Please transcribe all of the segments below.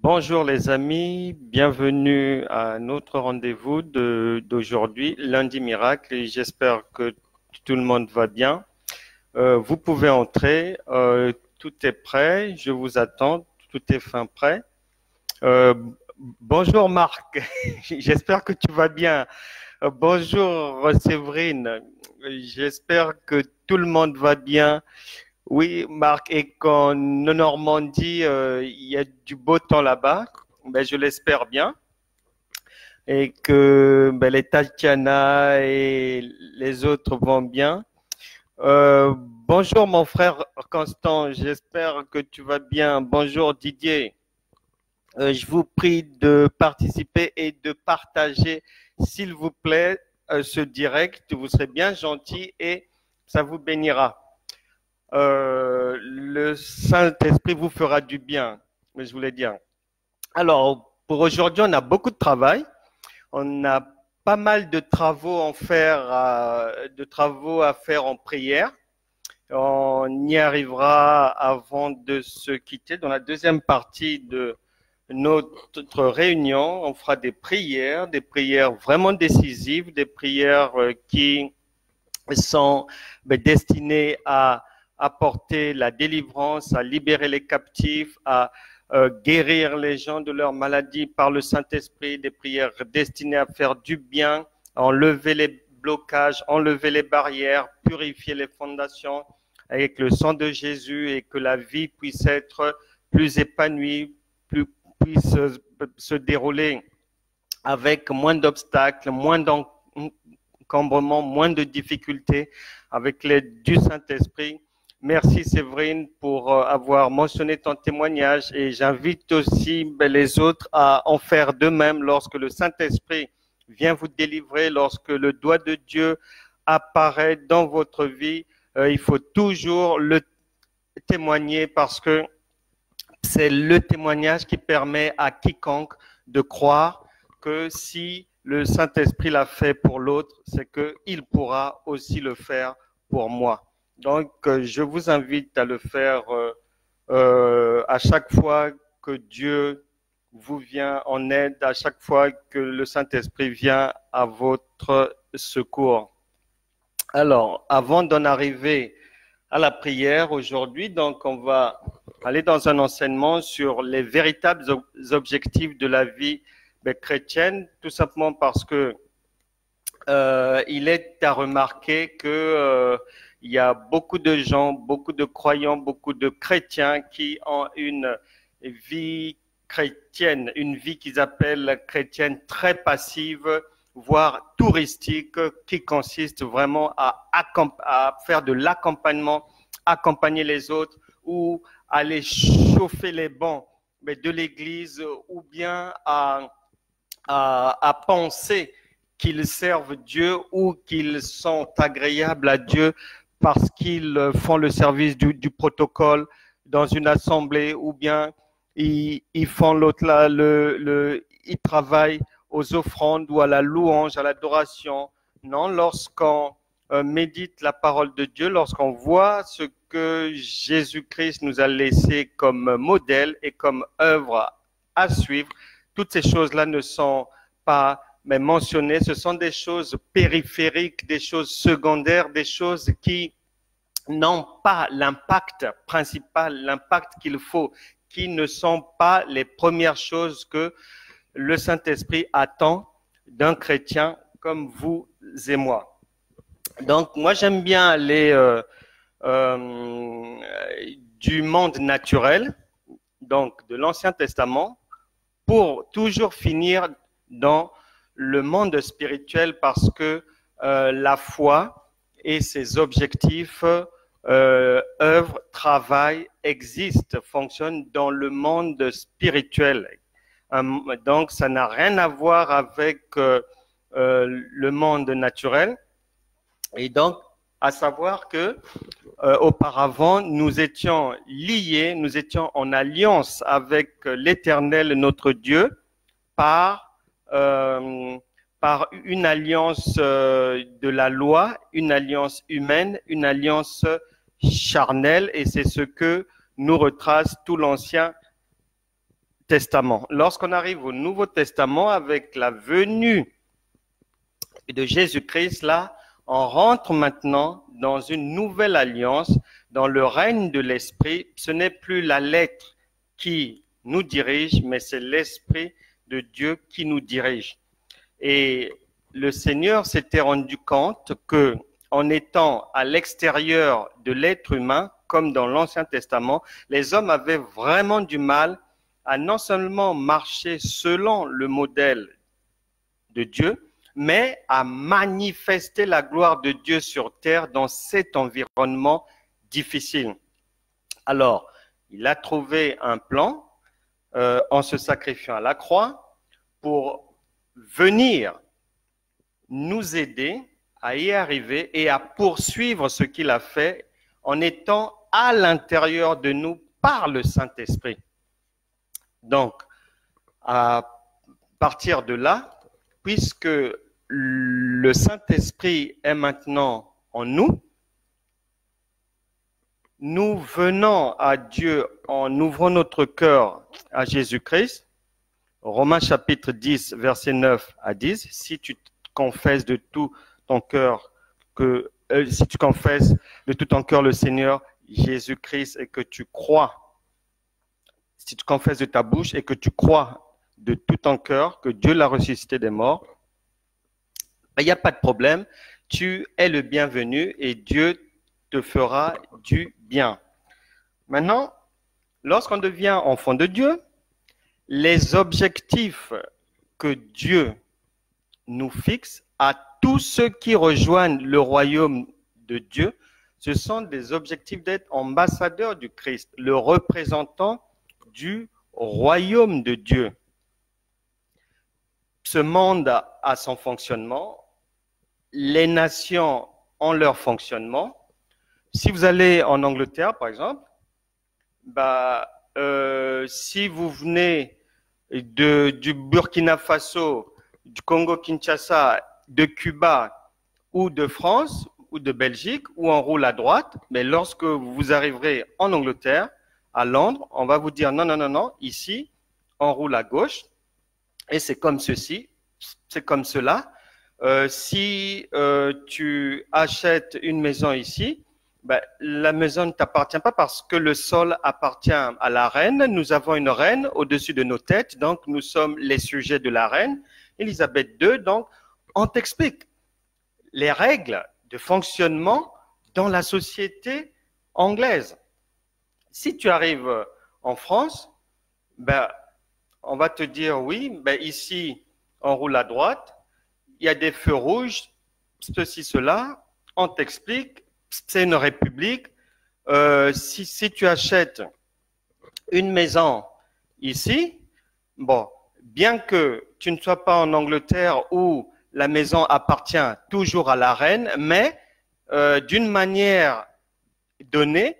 Bonjour les amis, bienvenue à notre rendez-vous d'aujourd'hui, lundi miracle, et j'espère que tout le monde va bien. Vous pouvez entrer, tout est prêt, je vous attends, tout est fin prêt. Euh, Bonjour Marc, j'espère que tu vas bien. Bonjour Séverine, j'espère que tout le monde va bien. Oui, Marc, et qu'en Normandie, il y a du beau temps là-bas, ben, je l'espère bien, et que ben, les Tatiana et les autres vont bien. Bonjour mon frère Constant, j'espère que tu vas bien. Bonjour Didier. Je vous prie de participer et de partager, s'il vous plaît, ce direct. Vous serez bien gentil et ça vous bénira. Le Saint-Esprit vous fera du bien, mais je voulais dire. Alors, pour aujourd'hui, on a beaucoup de travail. On a pas mal de travaux à faire en prière. On y arrivera avant de se quitter. Dans la deuxième partie de notre réunion, on fera des prières vraiment décisives, des prières qui sont destinées à apporter la délivrance, à libérer les captifs, à guérir les gens de leurs maladies par le Saint-Esprit, des prières destinées à faire du bien, à enlever les blocages, enlever les barrières, purifier les fondations avec le sang de Jésus et que la vie puisse être plus épanouie, puisse se dérouler avec moins d'obstacles, moins d'encombrements, moins de difficultés avec l'aide du Saint-Esprit. Merci Séverine pour avoir mentionné ton témoignage et j'invite aussi les autres à en faire de même lorsque le Saint-Esprit vient vous délivrer, lorsque le doigt de Dieu apparaît dans votre vie. Il faut toujours le témoigner parce que c'est le témoignage qui permet à quiconque de croire que si le Saint-Esprit l'a fait pour l'autre, c'est qu'il pourra aussi le faire pour moi. Donc, je vous invite à le faire à chaque fois que Dieu vous vient en aide, à chaque fois que le Saint-Esprit vient à votre secours. Alors, avant d'en arriver à la prière aujourd'hui, donc on va aller dans un enseignement sur les véritables objectifs de la vie chrétienne, tout simplement parce que il est à remarquer que il y a beaucoup de gens, beaucoup de croyants, beaucoup de chrétiens qui ont une vie chrétienne, une vie qu'ils appellent chrétienne très passive, voire touristique, qui consiste vraiment à faire de l'accompagnement, accompagner les autres ou aller chauffer les bancs de l'église ou bien à penser qu'ils servent Dieu ou qu'ils sont agréables à Dieu parce qu'ils font le service du protocole dans une assemblée ou bien ils font l'autre là, ils travaillent aux offrandes ou à la louange, à l'adoration. Non, lorsqu'on médite la parole de Dieu, lorsqu'on voit ce que Jésus-Christ nous a laissé comme modèle et comme œuvre à suivre, toutes ces choses-là ne sont pas mentionnées, ce sont des choses périphériques, des choses secondaires, des choses qui n'ont pas l'impact principal, l'impact qu'il faut, qui ne sont pas les premières choses que le Saint-Esprit attend d'un chrétien comme vous et moi. Donc, moi, j'aime bien aller du monde naturel, donc de l'Ancien Testament, pour toujours finir dans le monde spirituel parce que la foi et ses objectifs, œuvre, travail, existent, fonctionnent dans le monde spirituel. Donc, ça n'a rien à voir avec le monde naturel. Et donc, à savoir que auparavant, nous étions liés, nous étions en alliance avec l'Éternel, notre Dieu, par une alliance de la loi, une alliance humaine, une alliance charnelle, et c'est ce que nous retrace tout l'Ancien Testament. Lorsqu'on arrive au Nouveau Testament, avec la venue de Jésus-Christ, là, on rentre maintenant dans une nouvelle alliance, dans le règne de l'Esprit. Ce n'est plus la lettre qui nous dirige, mais c'est l'Esprit de Dieu qui nous dirige. Et le Seigneur s'était rendu compte que, en étant à l'extérieur de l'être humain, comme dans l'Ancien Testament, les hommes avaient vraiment du mal à non seulement marcher selon le modèle de Dieu, mais à manifester la gloire de Dieu sur terre dans cet environnement difficile. Alors, il a trouvé un plan en se sacrifiant à la croix pour venir nous aider à y arriver et à poursuivre ce qu'il a fait en étant à l'intérieur de nous par le Saint-Esprit. Donc, à partir de là, puisque le Saint-Esprit est maintenant en nous, nous venons à Dieu en ouvrant notre cœur à Jésus-Christ. Romains chapitre 10, verset 9 à 10. Si tu confesses de tout ton cœur si tu confesses de tout ton cœur le Seigneur Jésus-Christ et que tu crois, si tu confesses de ta bouche et que tu crois de tout ton cœur que Dieu l'a ressuscité des morts, il n'y a pas de problème. Tu es le bienvenu et Dieu te fera du bien. Maintenant, lorsqu'on devient enfant de Dieu, les objectifs que Dieu nous fixe à tous ceux qui rejoignent le royaume de Dieu, ce sont des objectifs d'être ambassadeurs du Christ, le représentant du royaume de Dieu. Ce monde a son fonctionnement, les nations ont leur fonctionnement. Si vous allez en Angleterre, par exemple, si vous venez du Burkina Faso, du Congo-Kinshasa, de Cuba ou de France ou de Belgique, où on roule à droite, mais lorsque vous arriverez en Angleterre, à Londres, on va vous dire non, non, non, non, ici, on roule à gauche, et c'est comme ceci, c'est comme cela. Si tu achètes une maison ici, la maison ne t'appartient pas parce que le sol appartient à la reine. Nous avons une reine au-dessus de nos têtes, donc nous sommes les sujets de la reine, Élisabeth II. Donc, on t'explique les règles de fonctionnement dans la société anglaise. Si tu arrives en France, on va te dire oui, ici, on roule à droite, il y a des feux rouges, ceci, cela, on t'explique, c'est une république. Si tu achètes une maison ici, bien que tu ne sois pas en Angleterre où la maison appartient toujours à la reine, mais d'une manière donnée,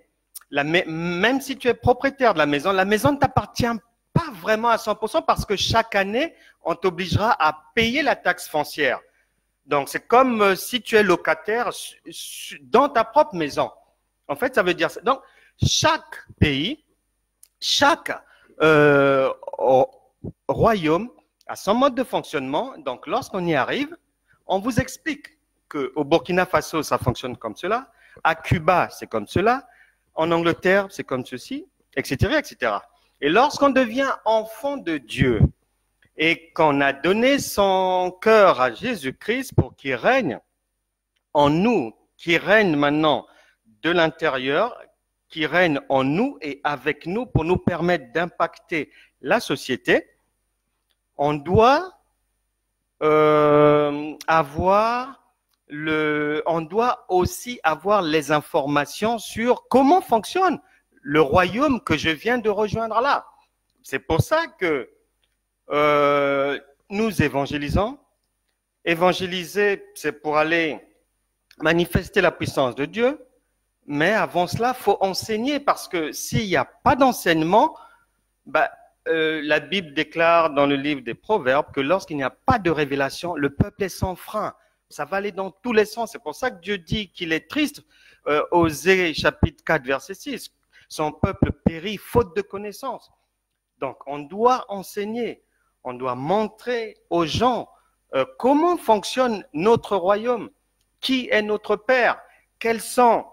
même si tu es propriétaire de la maison ne t'appartient pas vraiment à 100% parce que chaque année, on t'obligera à payer la taxe foncière. Donc, c'est comme si tu es locataire dans ta propre maison. En fait, ça veut dire ça. Donc, chaque pays, chaque royaume a son mode de fonctionnement. Donc, lorsqu'on y arrive, on vous explique qu'au Burkina Faso, ça fonctionne comme cela. À Cuba, c'est comme cela. En Angleterre, c'est comme ceci, etc., etc. Et lorsqu'on devient enfant de Dieu et qu'on a donné son cœur à Jésus-Christ pour qu'il règne en nous, qui règne maintenant de l'intérieur, qui règne en nous et avec nous pour nous permettre d'impacter la société, on doit on doit aussi avoir les informations sur comment fonctionne le royaume que je viens de rejoindre là. C'est pour ça que nous évangélisons. Évangéliser, c'est pour aller manifester la puissance de Dieu. Mais avant cela, il faut enseigner parce que s'il n'y a pas d'enseignement, la Bible déclare dans le livre des Proverbes que lorsqu'il n'y a pas de révélation, le peuple est sans frein. Ça va aller dans tous les sens. C'est pour ça que Dieu dit qu'il est triste. Osée chapitre 4, verset 6. Son peuple périt faute de connaissance. Donc, on doit enseigner, on doit montrer aux gens comment fonctionne notre royaume, qui est notre Père, quels sont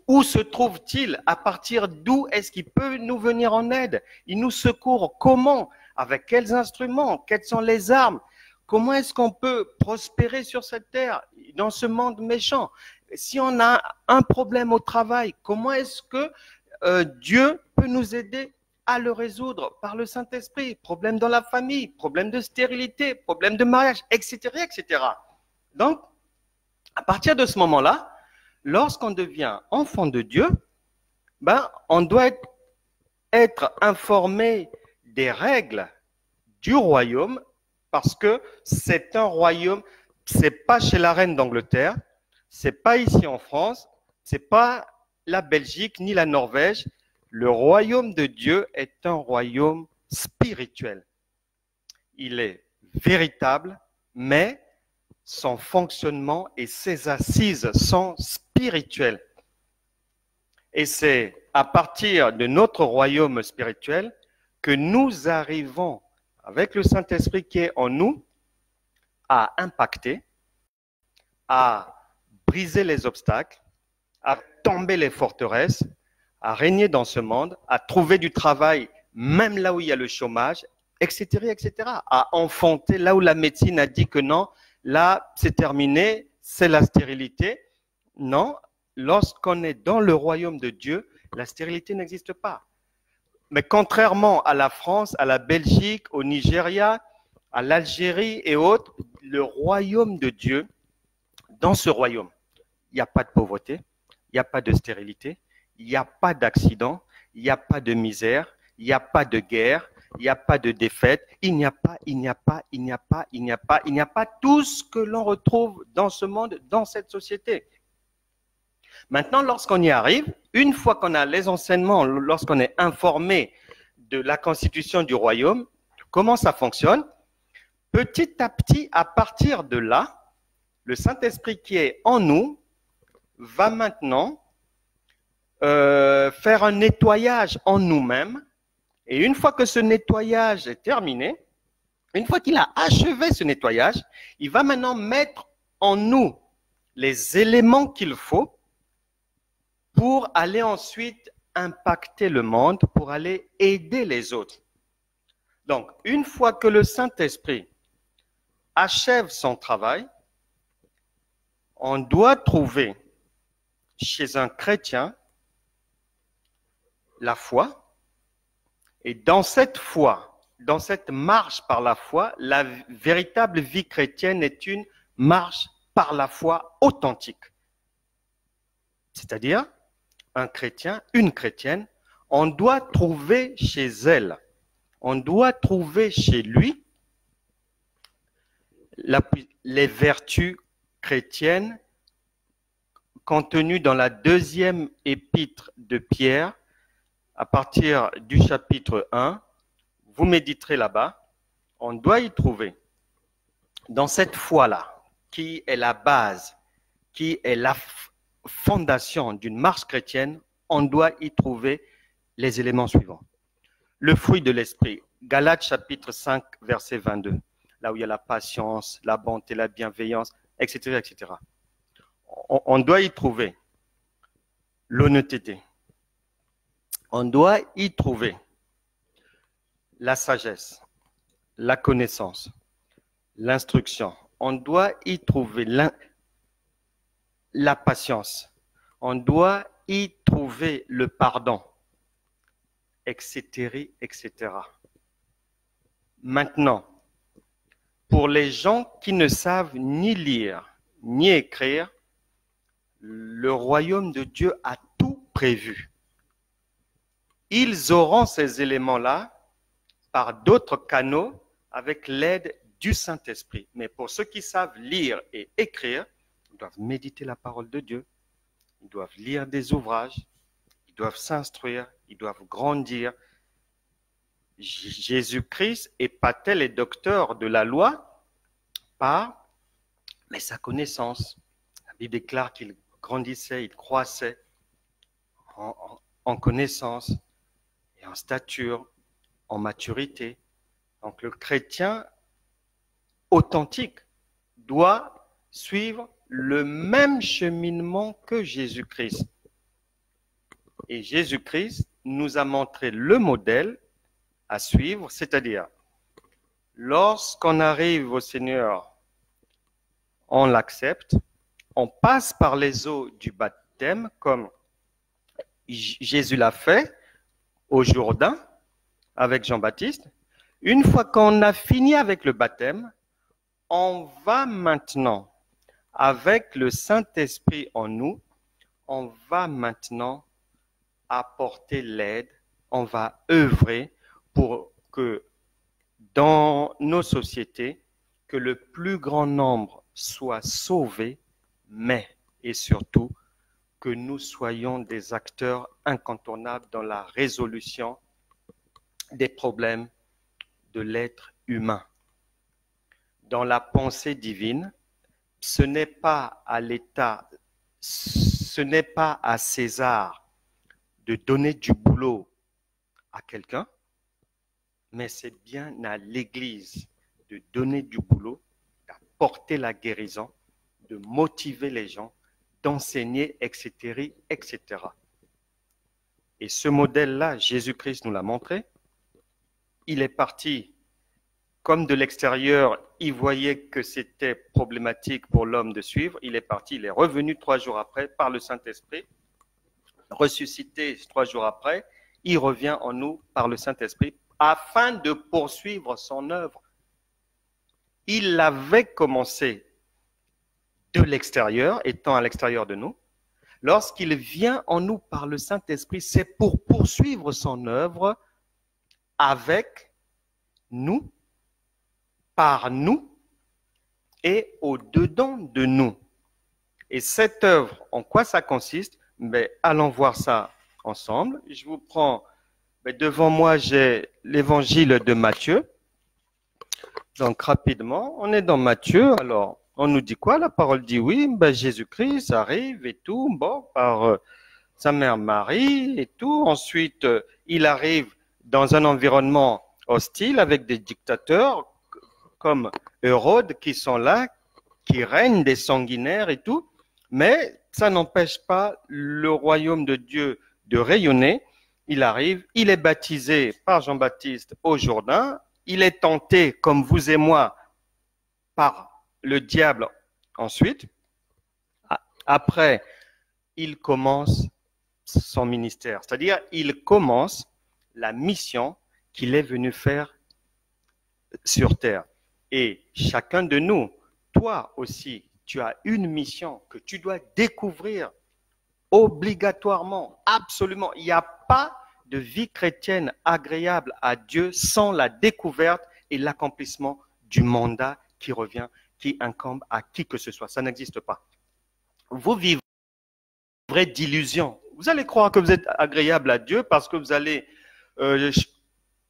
où se trouve-t-il, à partir d'où est-ce qu'il peut nous venir en aide, il nous secourt, comment, avec quels instruments, quelles sont les armes, comment est-ce qu'on peut prospérer sur cette terre, dans ce monde méchant. Si on a un problème au travail, comment est-ce que Dieu peut nous aider à le résoudre par le Saint-Esprit? Problème dans la famille, problème de stérilité, problème de mariage, etc., etc. Donc, à partir de ce moment-là, lorsqu'on devient enfant de Dieu, on doit être informé des règles du royaume, parce que c'est un royaume, c'est pas chez la reine d'Angleterre, c'est pas ici en France, c'est pas la Belgique ni la Norvège. Le royaume de Dieu est un royaume spirituel. Il est véritable, mais son fonctionnement et ses assises sont spirituelles. Et c'est à partir de notre royaume spirituel que nous arrivons, avec le Saint-Esprit qui est en nous, à impacter, à briser les obstacles, à tomber les forteresses, à régner dans ce monde, à trouver du travail même là où il y a le chômage, etc., etc., à enfanter là où la médecine a dit que non, là c'est terminé, c'est la stérilité. Non, lorsqu'on est dans le royaume de Dieu, la stérilité n'existe pas. Mais contrairement à la France, à la Belgique, au Nigeria, à l'Algérie et autres, le royaume de Dieu, dans ce royaume, il n'y a pas de pauvreté, il n'y a pas de stérilité, il n'y a pas d'accident, il n'y a pas de misère, il n'y a pas de guerre, il n'y a pas de défaite, il n'y a pas tout ce que l'on retrouve dans ce monde, dans cette société. Maintenant, lorsqu'on y arrive, une fois qu'on a les enseignements, lorsqu'on est informé de la constitution du royaume, comment ça fonctionne, petit à petit, à partir de là, le Saint-Esprit qui est en nous va maintenant faire un nettoyage en nous-mêmes. Et une fois que ce nettoyage est terminé, une fois qu'il a achevé ce nettoyage, il va maintenant mettre en nous les éléments qu'il faut pour aller ensuite impacter le monde, pour aller aider les autres. Donc, une fois que le Saint-Esprit achève son travail, on doit trouver chez un chrétien la foi. Et dans cette foi, dans cette marche par la foi, la véritable vie chrétienne est une marche par la foi authentique. C'est-à-dire, un chrétien, une chrétienne, on doit trouver chez elle, on doit trouver chez lui les vertus chrétiennes contenues dans la deuxième épître de Pierre, à partir du chapitre 1, vous méditerez là-bas, on doit y trouver, dans cette foi-là, qui est la base, qui est la fondation d'une marche chrétienne, on doit y trouver les éléments suivants. Le fruit de l'esprit, Galates chapitre 5, verset 22, là où il y a la patience, la bonté, la bienveillance, etc., etc. On doit y trouver l'honnêteté. On doit y trouver la sagesse, la connaissance, l'instruction. On doit y trouver la patience. On doit y trouver le pardon, etc., etc. Maintenant, pour les gens qui ne savent ni lire ni écrire, le royaume de Dieu a tout prévu. Ils auront ces éléments-là par d'autres canaux avec l'aide du Saint-Esprit. Mais pour ceux qui savent lire et écrire, ils doivent méditer la parole de Dieu, ils doivent lire des ouvrages, ils doivent s'instruire, ils doivent grandir. Jésus-Christ épatait les docteurs de la loi par sa connaissance. La Bible déclare qu'il grandissait, il croissait en connaissance. et en stature, en maturité. Donc le chrétien authentique doit suivre le même cheminement que Jésus-Christ. Et Jésus-Christ nous a montré le modèle à suivre, c'est-à-dire, lorsqu'on arrive au Seigneur, on l'accepte, on passe par les eaux du baptême, comme Jésus l'a fait au Jourdain avec Jean-Baptiste. Une fois qu'on a fini avec le baptême, on va maintenant, avec le Saint-Esprit en nous, on va maintenant apporter l'aide, on va œuvrer pour que dans nos sociétés, que le plus grand nombre soit sauvé, mais et surtout que nous soyons des acteurs incontournables dans la résolution des problèmes de l'être humain. Dans la pensée divine, ce n'est pas à l'État, ce n'est pas à César de donner du boulot à quelqu'un, mais c'est bien à l'Église de donner du boulot, d'apporter la guérison, de motiver les gens, d'enseigner, etc., etc. Et ce modèle-là, Jésus-Christ nous l'a montré. Il est parti comme de l'extérieur, il voyait que c'était problématique pour l'homme de suivre. Il est parti, il est revenu 3 jours après par le Saint-Esprit, ressuscité 3 jours après, il revient en nous par le Saint-Esprit afin de poursuivre son œuvre. Il l'avait commencé de l'extérieur, étant à l'extérieur de nous. Lorsqu'il vient en nous par le Saint-Esprit, c'est pour poursuivre son œuvre avec nous, par nous et au-dedans de nous. Et cette œuvre, en quoi ça consiste? Allons voir ça ensemble. Je vous prends, devant moi, j'ai l'évangile de Matthieu. Donc, rapidement, on est dans Matthieu. Alors, on nous dit quoi? La parole dit oui, Jésus-Christ arrive et tout, par sa mère Marie et tout. Ensuite, il arrive dans un environnement hostile avec des dictateurs comme Hérode qui sont là, qui règnent, des sanguinaires et tout. Mais ça n'empêche pas le royaume de Dieu de rayonner. Il arrive, il est baptisé par Jean-Baptiste au Jourdain. Il est tenté, comme vous et moi, par le diable ensuite. Après, il commence son ministère, c'est-à-dire il commence la mission qu'il est venu faire sur terre. Et chacun de nous, toi aussi, tu as une mission que tu dois découvrir obligatoirement, absolument. Il n'y a pas de vie chrétienne agréable à Dieu sans la découverte et l'accomplissement du mandat qui revient, qui incombe à qui que ce soit. Ça n'existe pas. Vous vivrez d'illusions. Vous allez croire que vous êtes agréable à Dieu parce que vous allez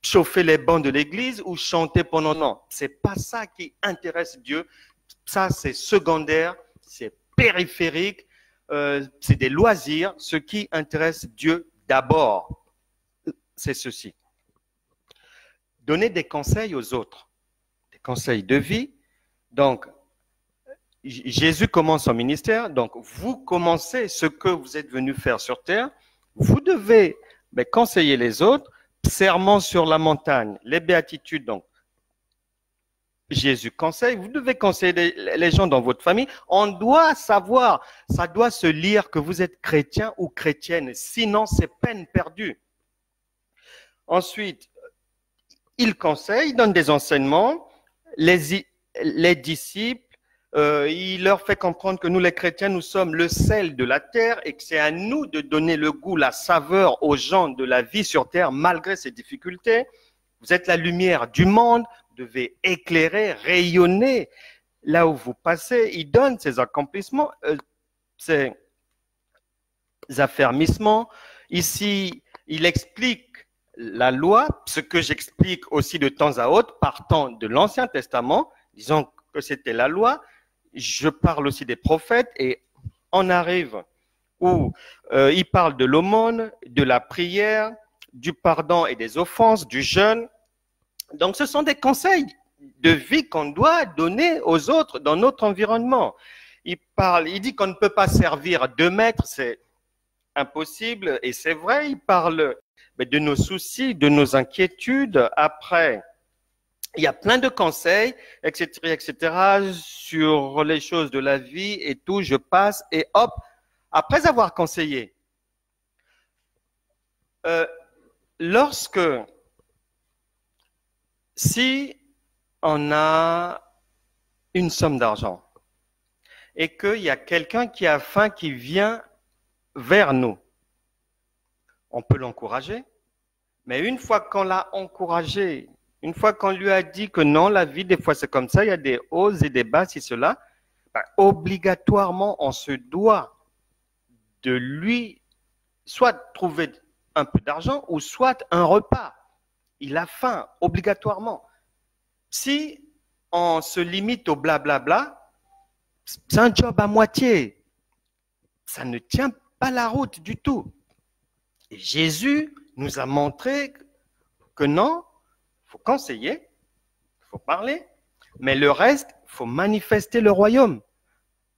chauffer les bancs de l'église ou chanter pendant... Non, c'est pas ça qui intéresse Dieu. Ça, c'est secondaire, c'est périphérique, c'est des loisirs. Ce qui intéresse Dieu d'abord, c'est ceci. Donner des conseils aux autres, des conseils de vie. Donc, Jésus commence son ministère, donc vous commencez ce que vous êtes venu faire sur terre. Vous devez conseiller les autres. Serment sur la montagne, les béatitudes, donc Jésus conseille, vous devez conseiller les gens dans votre famille. On doit savoir, ça doit se lire que vous êtes chrétien ou chrétienne, sinon c'est peine perdue. Ensuite, il conseille, il donne des enseignements, les disciples, il leur fait comprendre que nous les chrétiens, nous sommes le sel de la terre et que c'est à nous de donner le goût, la saveur aux gens de la vie sur terre malgré ces difficultés. Vous êtes la lumière du monde, vous devez éclairer, rayonner là où vous passez. Il donne ses accomplissements, ses affermissements. Ici, il explique la loi, ce que j'explique aussi de temps à autre, partant de l'Ancien Testament, disons que c'était la loi. Je parle aussi des prophètes et on arrive où il parle de l'aumône, de la prière, du pardon et des offenses, du jeûne. Donc, ce sont des conseils de vie qu'on doit donner aux autres dans notre environnement. Il dit qu'on ne peut pas servir 2 maîtres, c'est impossible, et c'est vrai. Il parle de nos soucis, de nos inquiétudes. Après, il y a plein de conseils, etc., sur les choses de la vie et tout. Je passe et hop, après avoir conseillé, si on a une somme d'argent et qu'il y a quelqu'un qui a faim qui vient vers nous, on peut l'encourager, mais une fois qu'on l'a encouragé, une fois qu'on lui a dit que non, la vie, des fois, c'est comme ça, il y a des hauts et des bas, si cela, obligatoirement, on se doit de lui soit trouver un peu d'argent ou soit un repas. Il a faim, obligatoirement. Si on se limite au blablabla, c'est un job à moitié. Ça ne tient pas la route du tout. Et Jésus nous a montré que non, il faut conseiller, il faut parler, mais le reste, il faut manifester le royaume.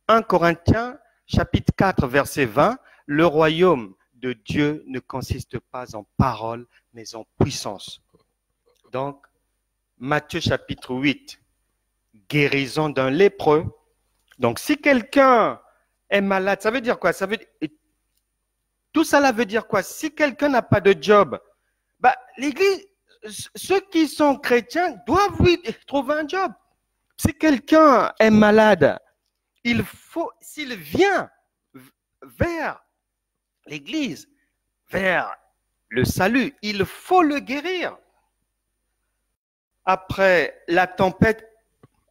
1 Corinthiens, chapitre 4, verset 20, le royaume de Dieu ne consiste pas en parole, mais en puissance. Donc, Matthieu chapitre 8, guérison d'un lépreux. Donc, si quelqu'un est malade, ça veut dire quoi? Tout cela veut dire quoi? Si quelqu'un n'a pas de job, l'Église, ceux qui sont chrétiens doivent lui trouver un job. Si quelqu'un est malade, s'il vient vers l'Église, vers le salut, il faut le guérir. Après, la tempête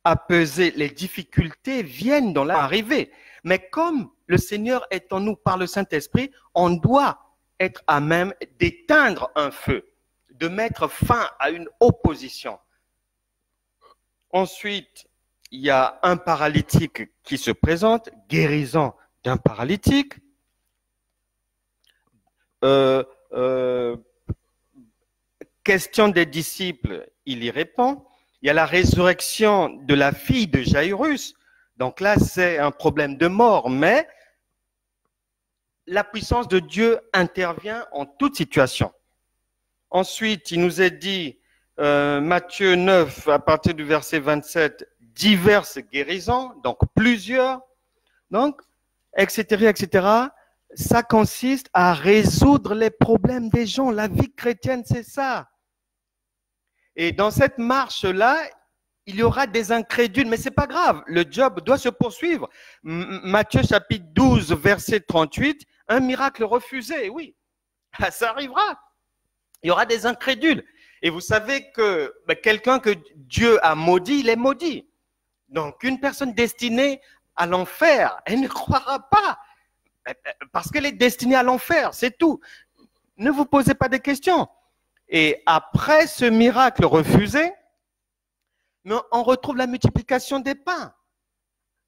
a pesé, les difficultés viennent dans l'arrivée. Mais comme le Seigneur est en nous par le Saint-Esprit, on doit être à même d'éteindre un feu, de mettre fin à une opposition. Ensuite, il y a un paralytique qui se présente, guérison d'un paralytique. Question des disciples, il y répond. Il y a la résurrection de la fille de Jairus. Donc là, c'est un problème de mort, mais la puissance de Dieu intervient en toute situation. Ensuite, il nous est dit, Matthieu 9, à partir du verset 27, diverses guérisons, donc plusieurs, donc, etc. Ça consiste à résoudre les problèmes des gens. La vie chrétienne, c'est ça. Et dans cette marche-là, il y aura des incrédules, mais c'est pas grave. Le job doit se poursuivre. Matthieu chapitre 12, verset 38, un miracle refusé, oui, ça arrivera. Il y aura des incrédules. Et vous savez que quelqu'un que Dieu a maudit, il est maudit. Donc, une personne destinée à l'enfer, elle ne croira pas. Parce qu'elle est destinée à l'enfer, c'est tout. Ne vous posez pas de questions. Et après ce miracle refusé, on retrouve la multiplication des pains.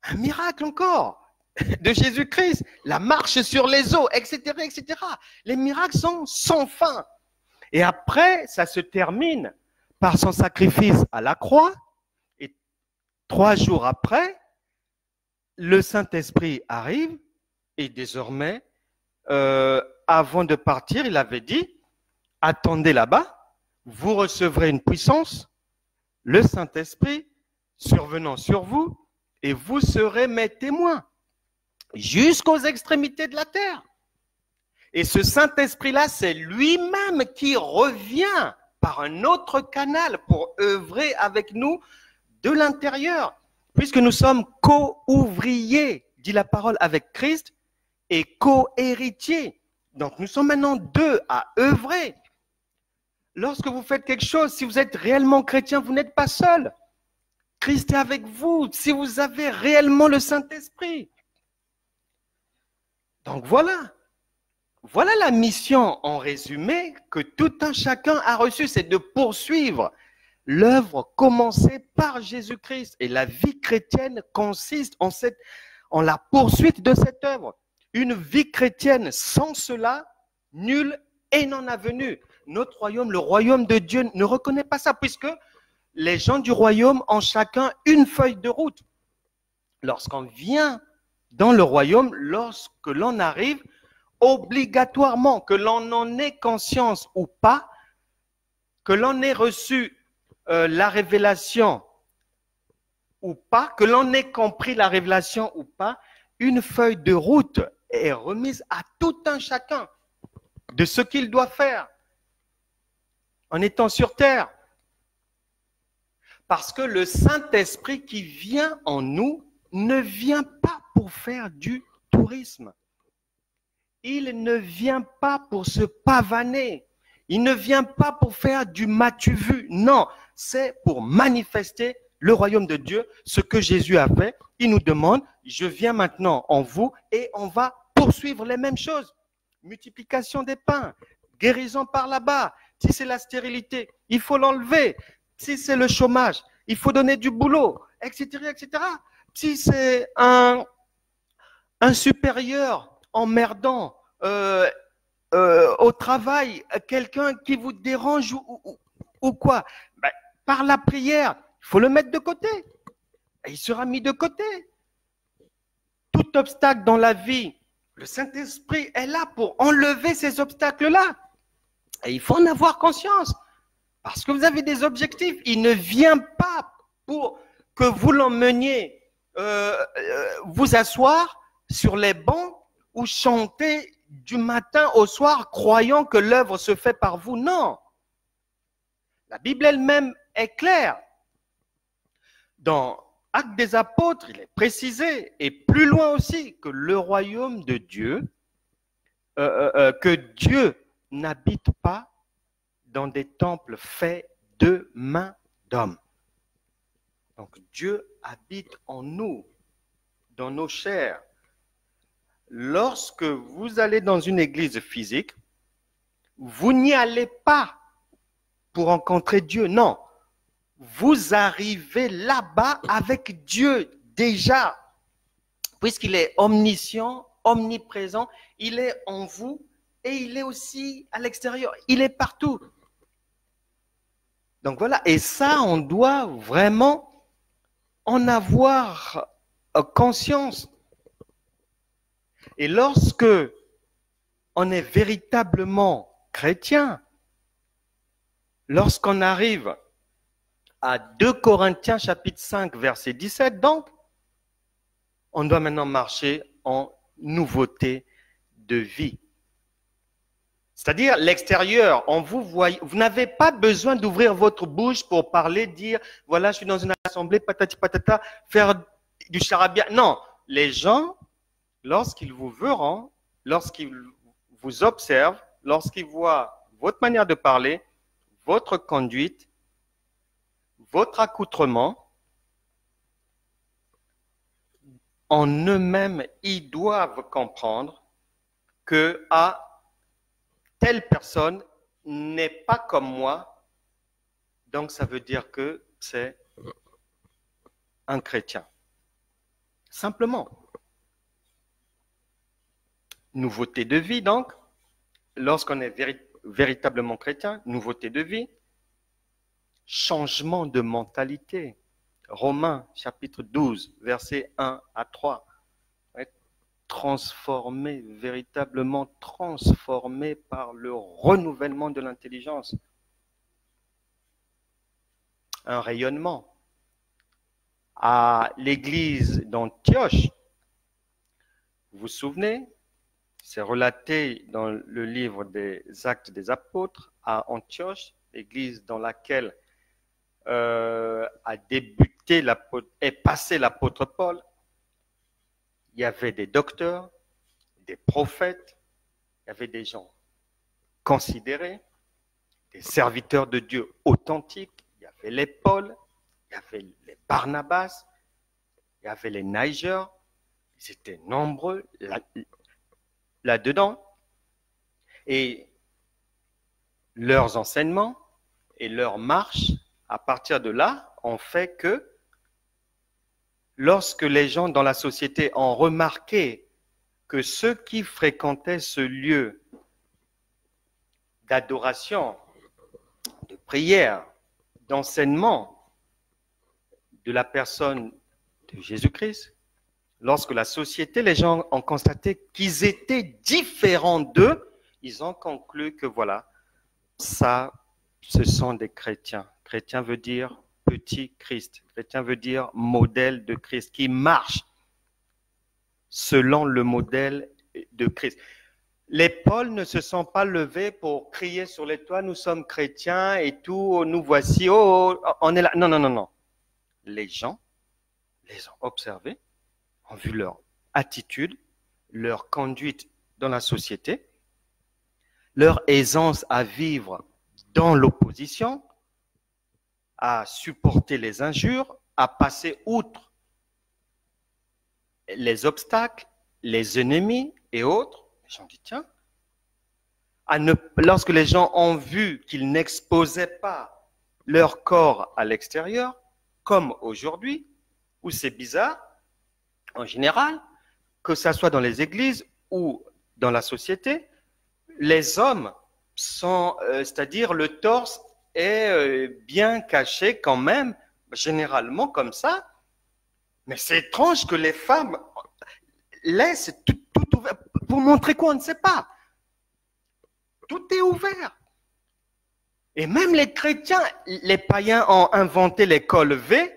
Un miracle encore de Jésus-Christ, la marche sur les eaux, etc. Les miracles sont sans fin. Et après, ça se termine par son sacrifice à la croix. Et 3 jours après, le Saint-Esprit arrive. Et désormais, avant de partir, il avait dit, attendez là-bas, vous recevrez une puissance, le Saint-Esprit survenant sur vous, et vous serez mes témoins jusqu'aux extrémités de la terre. Et ce Saint-Esprit-là, c'est lui-même qui revient par un autre canal pour œuvrer avec nous de l'intérieur, puisque nous sommes co-ouvriers, dit la parole, avec Christ, et co-héritiers. Donc nous sommes maintenant 2 à œuvrer. Lorsque vous faites quelque chose, si vous êtes réellement chrétien, vous n'êtes pas seul. Christ est avec vous, si vous avez réellement le Saint-Esprit. Donc voilà la mission en résumé que tout un chacun a reçu, c'est de poursuivre l'œuvre commencée par Jésus-Christ. Et la vie chrétienne consiste en la poursuite de cette œuvre. Une vie chrétienne sans cela, nulle et non avenue. notre royaume, le royaume de Dieu, ne reconnaît pas ça, puisque les gens du royaume ont chacun une feuille de route. Lorsqu'on vient dans le royaume, lorsque l'on arrive, obligatoirement, que l'on en ait conscience ou pas, que l'on ait reçu la révélation ou pas, que l'on ait compris la révélation ou pas, une feuille de route est remise à tout un chacun de ce qu'il doit faire en étant sur terre. Parce que le Saint-Esprit qui vient en nous ne vient pas pour faire du tourisme. Il ne vient pas pour se pavaner. Il ne vient pas pour faire du m'as-tu vu. Non, c'est pour manifester le royaume de Dieu, ce que Jésus a fait. Il nous demande, je viens maintenant en vous et on va poursuivre les mêmes choses. Multiplication des pains, guérison par là-bas. Si c'est la stérilité, il faut l'enlever. Si c'est le chômage, il faut donner du boulot, etc., etc. Si c'est un supérieur emmerdant au travail, quelqu'un qui vous dérange ou quoi, ben, par la prière, il faut le mettre de côté. Et il sera mis de côté. Tout obstacle dans la vie, le Saint-Esprit est là pour enlever ces obstacles-là. Et il faut en avoir conscience. Parce que vous avez des objectifs. Il ne vient pas pour que vous l'emmeniez vous asseoir sur les bancs ou chanter du matin au soir croyant que l'œuvre se fait par vous. Non. La Bible elle-même est claire. Dans Actes des Apôtres, il est précisé, et plus loin aussi, que le royaume de Dieu, que Dieu n'habite pas dans des temples faits de mains d'hommes. Donc Dieu habite en nous, dans nos chairs. Lorsque vous allez dans une église physique, vous n'y allez pas pour rencontrer Dieu, non. Vous arrivez là-bas avec Dieu déjà, puisqu'il est omniscient, omniprésent, il est en vous et il est aussi à l'extérieur, il est partout. Donc voilà, et ça, on doit vraiment en avoir conscience. Et lorsque on est véritablement chrétien, lorsqu'on arrive à 2 Corinthiens chapitre 5 verset 17, donc, on doit maintenant marcher en nouveauté de vie. C'est-à-dire l'extérieur, en vous voyez, vous n'avez pas besoin d'ouvrir votre bouche pour parler, dire, voilà, je suis dans une assemblée, patati patata, faire du charabia. Non, les gens, lorsqu'ils vous verront, lorsqu'ils vous observent, lorsqu'ils voient votre manière de parler, votre conduite, votre accoutrement, en eux-mêmes, ils doivent comprendre que telle personne n'est pas comme moi, donc ça veut dire que c'est un chrétien. Simplement. Nouveauté de vie, donc, lorsqu'on est véritablement chrétien, nouveauté de vie, changement de mentalité. Romains chapitre 12, versets 1 à 3. Transformé, véritablement transformé par le renouvellement de l'intelligence. Un rayonnement. À l'église d'Antioche, vous vous souvenez, c'est relaté dans le livre des Actes des Apôtres, à Antioche, l'église dans laquelle a débuté est passé l'apôtre Paul. Il y avait des docteurs, des prophètes, il y avait des gens considérés, des serviteurs de Dieu authentiques, il y avait les Paul, il y avait les Barnabas, il y avait les Niger, ils étaient nombreux là-dedans. Et leurs enseignements et leur marche, à partir de là, ont fait que lorsque les gens dans la société ont remarqué que ceux qui fréquentaient ce lieu d'adoration, de prière, d'enseignement de la personne de Jésus-Christ, lorsque la société, les gens ont constaté qu'ils étaient différents d'eux, ils ont conclu que voilà, ça, ce sont des chrétiens. Chrétien veut dire petit Christ. Chrétien veut dire modèle de Christ, qui marche selon le modèle de Christ. Les Pauls ne se sont pas levés pour crier sur les toits, nous sommes chrétiens et tout, nous voici, oh, on est là. Non, non, non, non. Les gens les ont observés, ont vu leur attitude, leur conduite dans la société, leur aisance à vivre dans l'opposition, à supporter les injures, à passer outre les obstacles, les ennemis et autres. Les gens disent, tiens, lorsque les gens ont vu qu'ils n'exposaient pas leur corps à l'extérieur, comme aujourd'hui, où c'est bizarre, en général, que ce soit dans les églises ou dans la société, les hommes sont, c'est-à-dire le torse est bien caché quand même, généralement comme ça. Mais c'est étrange que les femmes laissent tout ouvert. Pour montrer quoi, on ne sait pas. Tout est ouvert. Et même les chrétiens, les païens ont inventé les cols V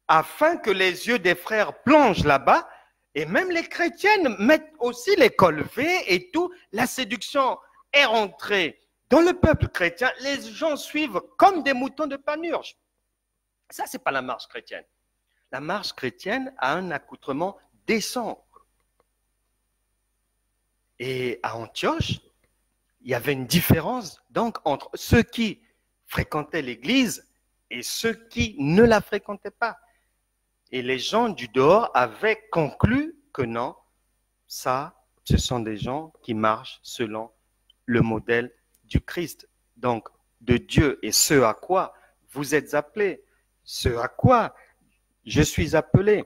afin que les yeux des frères plongent là-bas. Et même les chrétiennes mettent aussi les cols V et tout. La séduction est rentrée dans le peuple chrétien. Les gens suivent comme des moutons de panurge. Ça, c'est pas la marche chrétienne. La marche chrétienne a un accoutrement décent. Et à Antioche, il y avait une différence donc entre ceux qui fréquentaient l'église et ceux qui ne la fréquentaient pas. Et les gens du dehors avaient conclu que non, ça, ce sont des gens qui marchent selon le modèle du Christ, donc de Dieu, et ce à quoi vous êtes appelés, ce à quoi je suis appelé.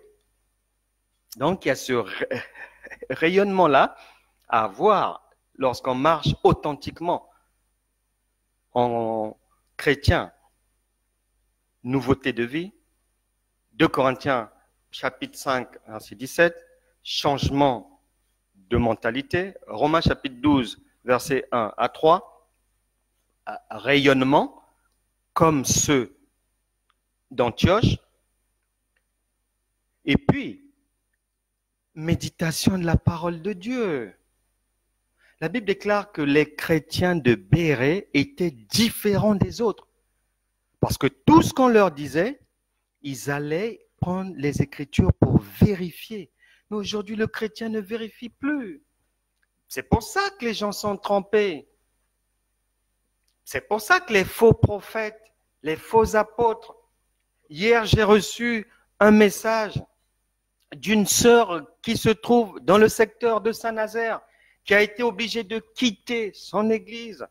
Donc il y a ce rayonnement-là à avoir lorsqu'on marche authentiquement en chrétien. Nouveauté de vie. 2 Corinthiens chapitre 5, verset 17. Changement de mentalité. Romains chapitre 12, verset 1 à 3. Rayonnement comme ceux d'Antioche. Et puis, méditation de la parole de Dieu. La Bible déclare que les chrétiens de Bérée étaient différents des autres. Parce que tout ce qu'on leur disait, ils allaient prendre les Écritures pour vérifier. Mais aujourd'hui, le chrétien ne vérifie plus. C'est pour ça que les gens sont trompés. C'est pour ça que les faux prophètes, les faux apôtres. Hier, j'ai reçu un message d'une sœur qui se trouve dans le secteur de Saint-Nazaire, qui a été obligée de quitter son église,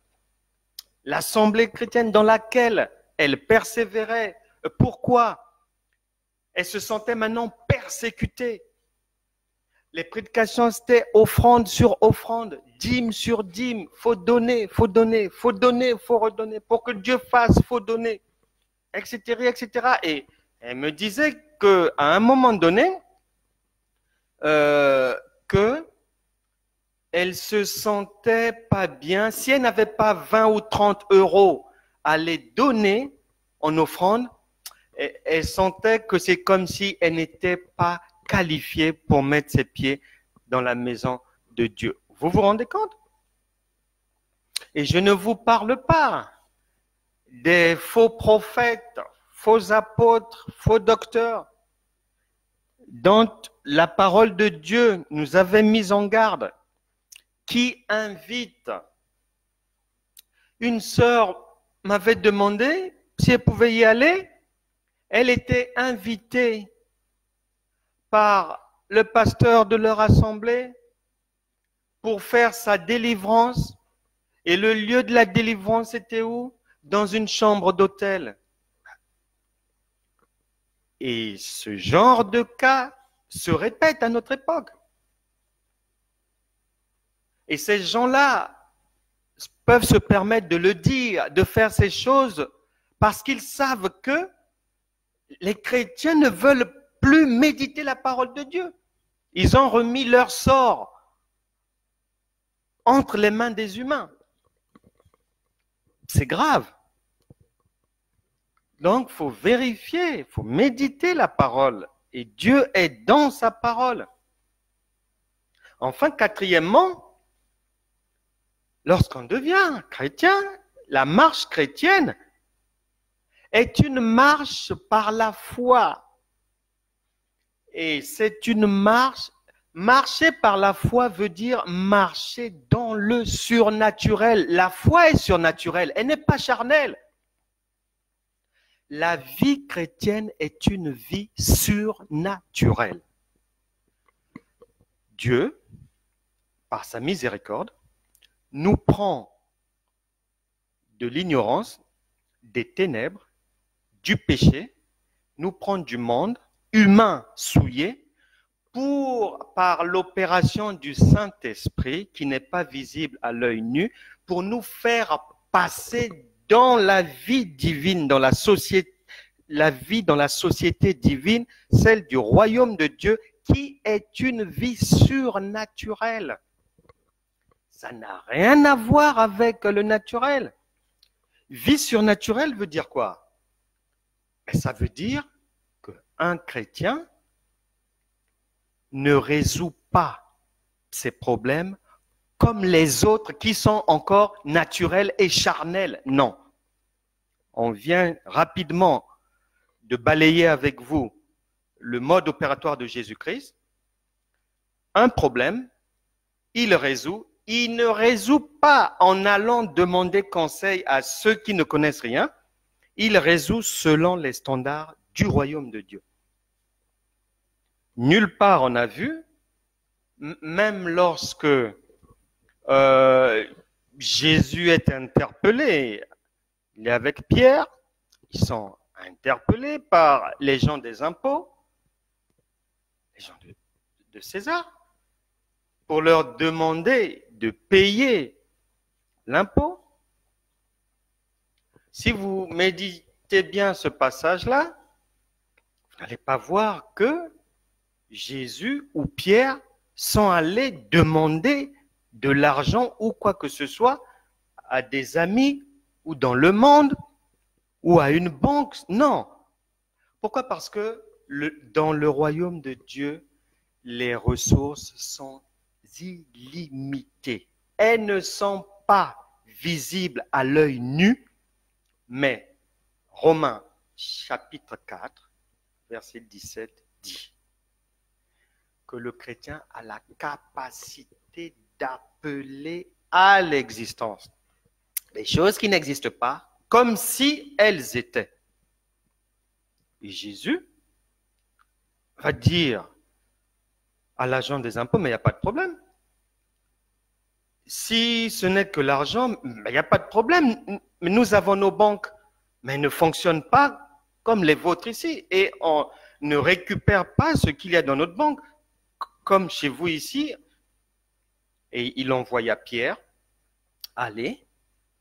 l'assemblée chrétienne dans laquelle elle persévérait. Pourquoi? Elle se sentait maintenant persécutée. Les prédications, c'était offrande sur offrande, dîme sur dîme. Faut donner, faut donner, faut donner, faut redonner. Pour que Dieu fasse, faut donner, etc., etc. Et elle me disait qu'à un moment donné, que elle se sentait pas bien. Si elle n'avait pas 20 ou 30 euros à les donner en offrande, elle sentait que c'est comme si elle n'était pas qualifiée pour mettre ses pieds dans la maison de Dieu. Vous vous rendez compte? Et je ne vous parle pas des faux prophètes, faux apôtres, faux docteurs, dont la parole de Dieu nous avait mis en garde, qui invite. Une sœur m'avait demandé si elle pouvait y aller. Elle était invitée par le pasteur de leur assemblée pour faire sa délivrance. Et le lieu de la délivrance était où? Dans une chambre d'hôtel. Et ce genre de cas se répète à notre époque. Et ces gens-là peuvent se permettre de le dire, de faire ces choses, parce qu'ils savent que les chrétiens ne veulent plus méditer la parole de Dieu. Ils ont remis leur sort entre les mains des humains. C'est grave. Donc, il faut vérifier, il faut méditer la parole. Et Dieu est dans sa parole. Enfin, quatrièmement, lorsqu'on devient chrétien, la marche chrétienne est une marche par la foi. Et c'est une marche. Marcher par la foi veut dire marcher dans le surnaturel. La foi est surnaturelle, elle n'est pas charnelle. La vie chrétienne est une vie surnaturelle. Dieu, par sa miséricorde, nous prend de l'ignorance, des ténèbres, du péché, nous prend du monde humain souillé pour, par l'opération du Saint-Esprit, qui n'est pas visible à l'œil nu, pour nous faire passer dans la vie divine, dans la société, la vie dans la société divine, celle du royaume de Dieu, qui est une vie surnaturelle. Ça n'a rien à voir avec le naturel. Vie surnaturelle veut dire quoi? Ça veut dire qu'un chrétien ne résout pas ses problèmes comme les autres qui sont encore naturels et charnels. Non. On vient rapidement de balayer avec vous le mode opératoire de Jésus-Christ. Un problème, il le résout. Il ne résout pas en allant demander conseil à ceux qui ne connaissent rien. Il résout selon les standards du royaume de Dieu. Nulle part on a vu, même lorsque Jésus est interpellé, il est avec Pierre, ils sont interpellés par les gens des impôts, les gens de César, pour leur demander de payer l'impôt. Si vous méditez bien ce passage-là, vous n'allez pas voir que Jésus ou Pierre sont allés demander de l'argent ou quoi que ce soit à des amis ou dans le monde ou à une banque. Non. Pourquoi? Parce que dans le royaume de Dieu, les ressources sont illimitées. Elles ne sont pas visibles à l'œil nu, mais Romains chapitre 4, verset 17 dit que le chrétien a la capacité d'appeler à l'existence des choses qui n'existent pas comme si elles étaient. Et Jésus va dire à l'agent des impôts, mais il n'y a pas de problème. Si ce n'est que l'argent, il n'y a pas de problème. Mais nous avons nos banques, mais elles ne fonctionnent pas comme les vôtres ici. Et on ne récupère pas ce qu'il y a dans notre banque, comme chez vous ici. Et il envoya Pierre aller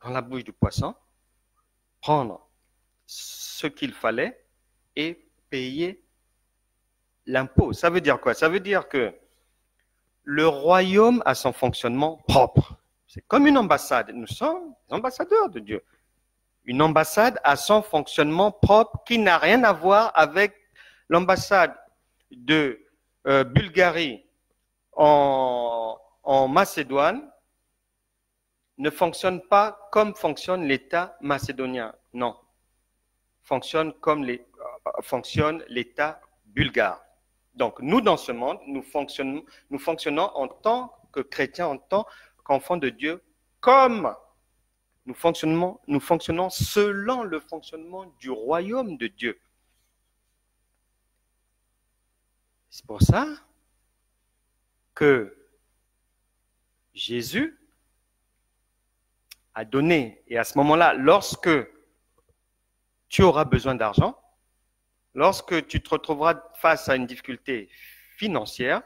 dans la bouche du poisson, prendre ce qu'il fallait et payer l'impôt. Ça veut dire quoi? Ça veut dire que le royaume a son fonctionnement propre. C'est comme une ambassade. Nous sommes des ambassadeurs de Dieu. Une ambassade a son fonctionnement propre qui n'a rien à voir avec l'ambassade de Bulgarie en Macédoine. Ne fonctionne pas comme fonctionne l'État macédonien. Non. Fonctionne comme fonctionne l'État bulgare. Donc, nous, dans ce monde, nous fonctionnons en tant que chrétiens, en tant qu'enfants de Dieu, comme nous fonctionnons selon le fonctionnement du royaume de Dieu. C'est pour ça que Jésus a donné, et à ce moment-là, lorsque tu auras besoin d'argent, lorsque tu te retrouveras face à une difficulté financière,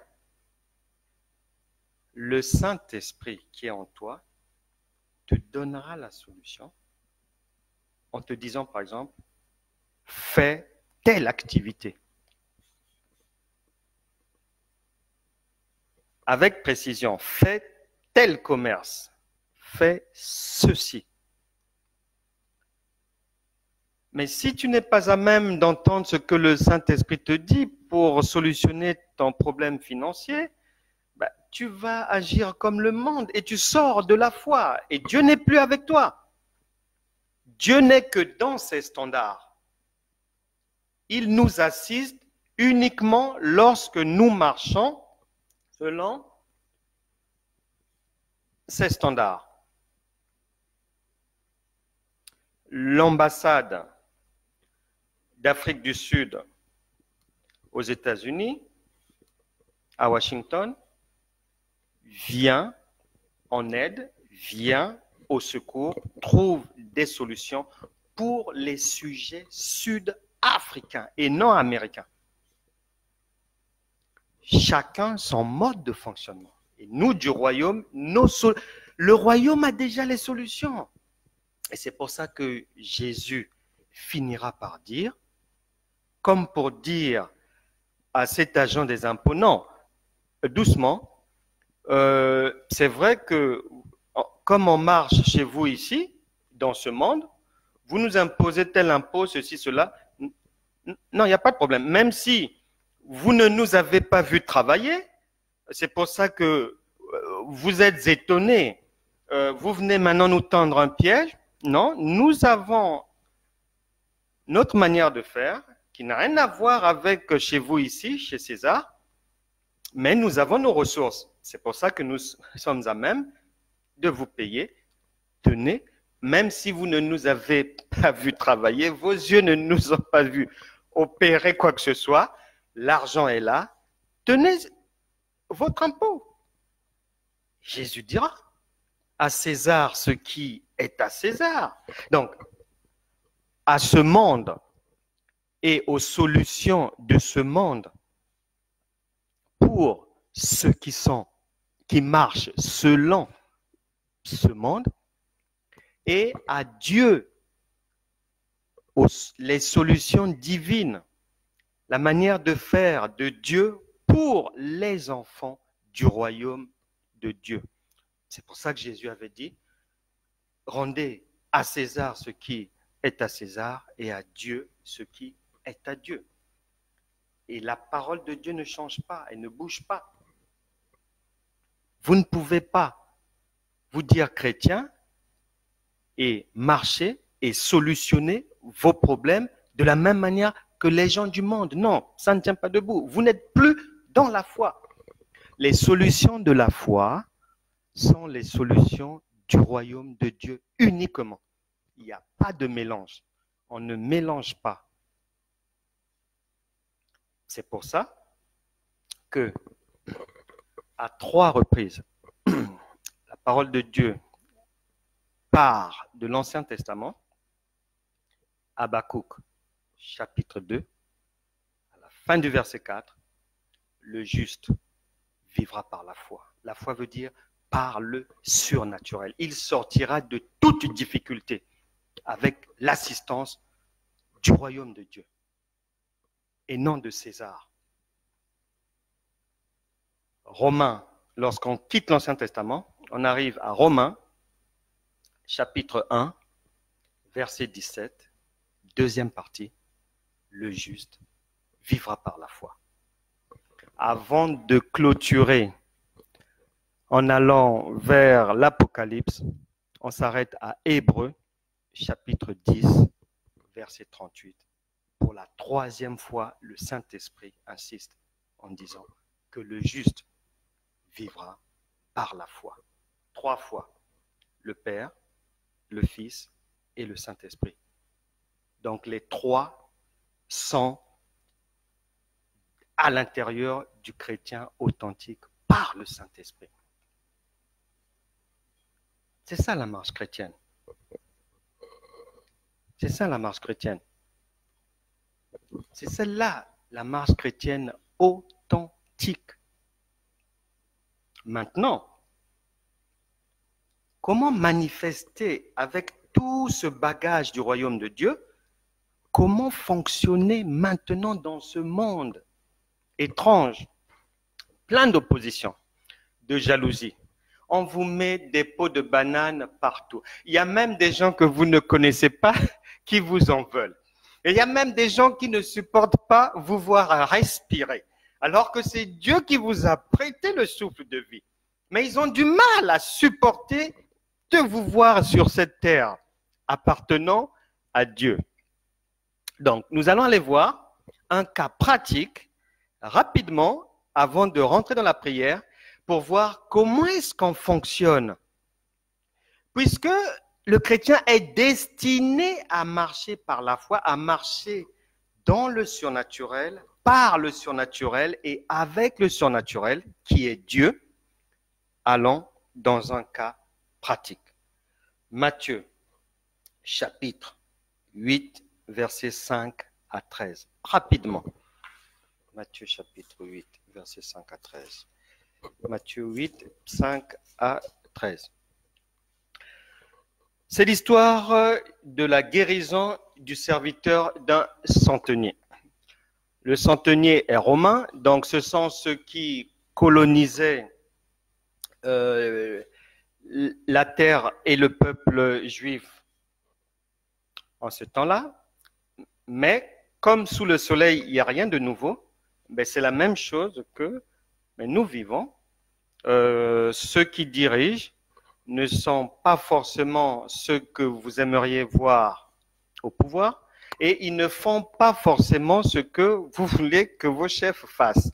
le Saint-Esprit qui est en toi te donnera la solution en te disant, par exemple, fais telle activité. Avec précision, fais tel commerce, fais ceci. Mais si tu n'es pas à même d'entendre ce que le Saint-Esprit te dit pour solutionner ton problème financier, tu vas agir comme le monde et tu sors de la foi et Dieu n'est plus avec toi. Dieu n'est que dans ses standards. Il nous assiste uniquement lorsque nous marchons selon ses standards. L'ambassade d'Afrique du Sud aux États-Unis, à Washington, vient en aide, vient au secours, trouve des solutions pour les sujets sud-africains et non américains. Chacun son mode de fonctionnement. Et nous, du royaume, le royaume a déjà les solutions. Et c'est pour ça que Jésus finira par dire, comme pour dire à cet agent des impôts, non, doucement, c'est vrai que comme on marche chez vous ici, dans ce monde, vous nous imposez tel impôt, ceci, cela. Non, il n'y a pas de problème. Même si vous ne nous avez pas vu travailler, c'est pour ça que vous êtes étonnés. Vous venez maintenant nous tendre un piège. Non, nous avons notre manière de faire qui n'a rien à voir avec chez vous ici, chez César, mais nous avons nos ressources. C'est pour ça que nous sommes à même de vous payer. Tenez, même si vous ne nous avez pas vu travailler, vos yeux ne nous ont pas vu opérer quoi que ce soit, l'argent est là, tenez votre impôt. Jésus dira à César ce qui est à César. Donc, à ce monde et aux solutions de ce monde pour ceux qui marchent selon ce monde, et à Dieu, les solutions divines, la manière de faire de Dieu pour les enfants du royaume de Dieu. C'est pour ça que Jésus avait dit, rendez à César ce qui est à César et à Dieu ce qui est à Dieu. Et la parole de Dieu ne change pas, elle ne bouge pas. Vous ne pouvez pas vous dire chrétien et marcher et solutionner vos problèmes de la même manière que les gens du monde. Non, ça ne tient pas debout. Vous n'êtes plus dans la foi. Les solutions de la foi sont les solutions du royaume de Dieu uniquement. Il n'y a pas de mélange. On ne mélange pas. C'est pour ça que, à 3 reprises, la parole de Dieu part de l'Ancien Testament, Habakkuk, chapitre 2, à la fin du verset 4, le juste vivra par la foi. La foi veut dire par le surnaturel. Il sortira de toute difficulté avec l'assistance du royaume de Dieu et non de César. Romains, lorsqu'on quitte l'Ancien Testament, on arrive à Romains, chapitre 1, verset 17, deuxième partie, le juste vivra par la foi. Avant de clôturer, en allant vers l'Apocalypse, on s'arrête à Hébreux, chapitre 10, verset 38. Pour la 3e fois, le Saint-Esprit insiste en disant que le juste vivra par la foi. 3 fois, le Père, le Fils et le Saint-Esprit. Donc les 3 sont à l'intérieur du chrétien authentique par le Saint-Esprit. C'est ça la marche chrétienne. C'est ça la marche chrétienne. C'est celle-là, la marche chrétienne authentique. Maintenant, comment manifester avec tout ce bagage du royaume de Dieu, comment fonctionner maintenant dans ce monde étrange, plein d'opposition, de jalousie. On vous met des pots de bananes partout. Il y a même des gens que vous ne connaissez pas qui vous en veulent. Et il y a même des gens qui ne supportent pas vous voir respirer, alors que c'est Dieu qui vous a prêté le souffle de vie. Mais ils ont du mal à supporter de vous voir sur cette terre appartenant à Dieu. Donc, nous allons aller voir un cas pratique rapidement avant de rentrer dans la prière pour voir comment est-ce qu'on fonctionne. Puisque le chrétien est destiné à marcher par la foi, à marcher dans le surnaturel, par le surnaturel et avec le surnaturel qui est Dieu, allons dans un cas pratique. Matthieu, chapitre 8, versets 5 à 13. Rapidement. Matthieu, chapitre 8, versets 5 à 13. Matthieu 8, 5 à 13. C'est l'histoire de la guérison du serviteur d'un centenier. Le centenier est romain, donc ce sont ceux qui colonisaient la terre et le peuple juif en ce temps-là. Mais comme sous le soleil, il n'y a rien de nouveau, ben c'est la même chose que nous vivons. Ceux qui dirigent ne sont pas forcément ceux que vous aimeriez voir au pouvoir et ils ne font pas forcément ce que vous voulez que vos chefs fassent.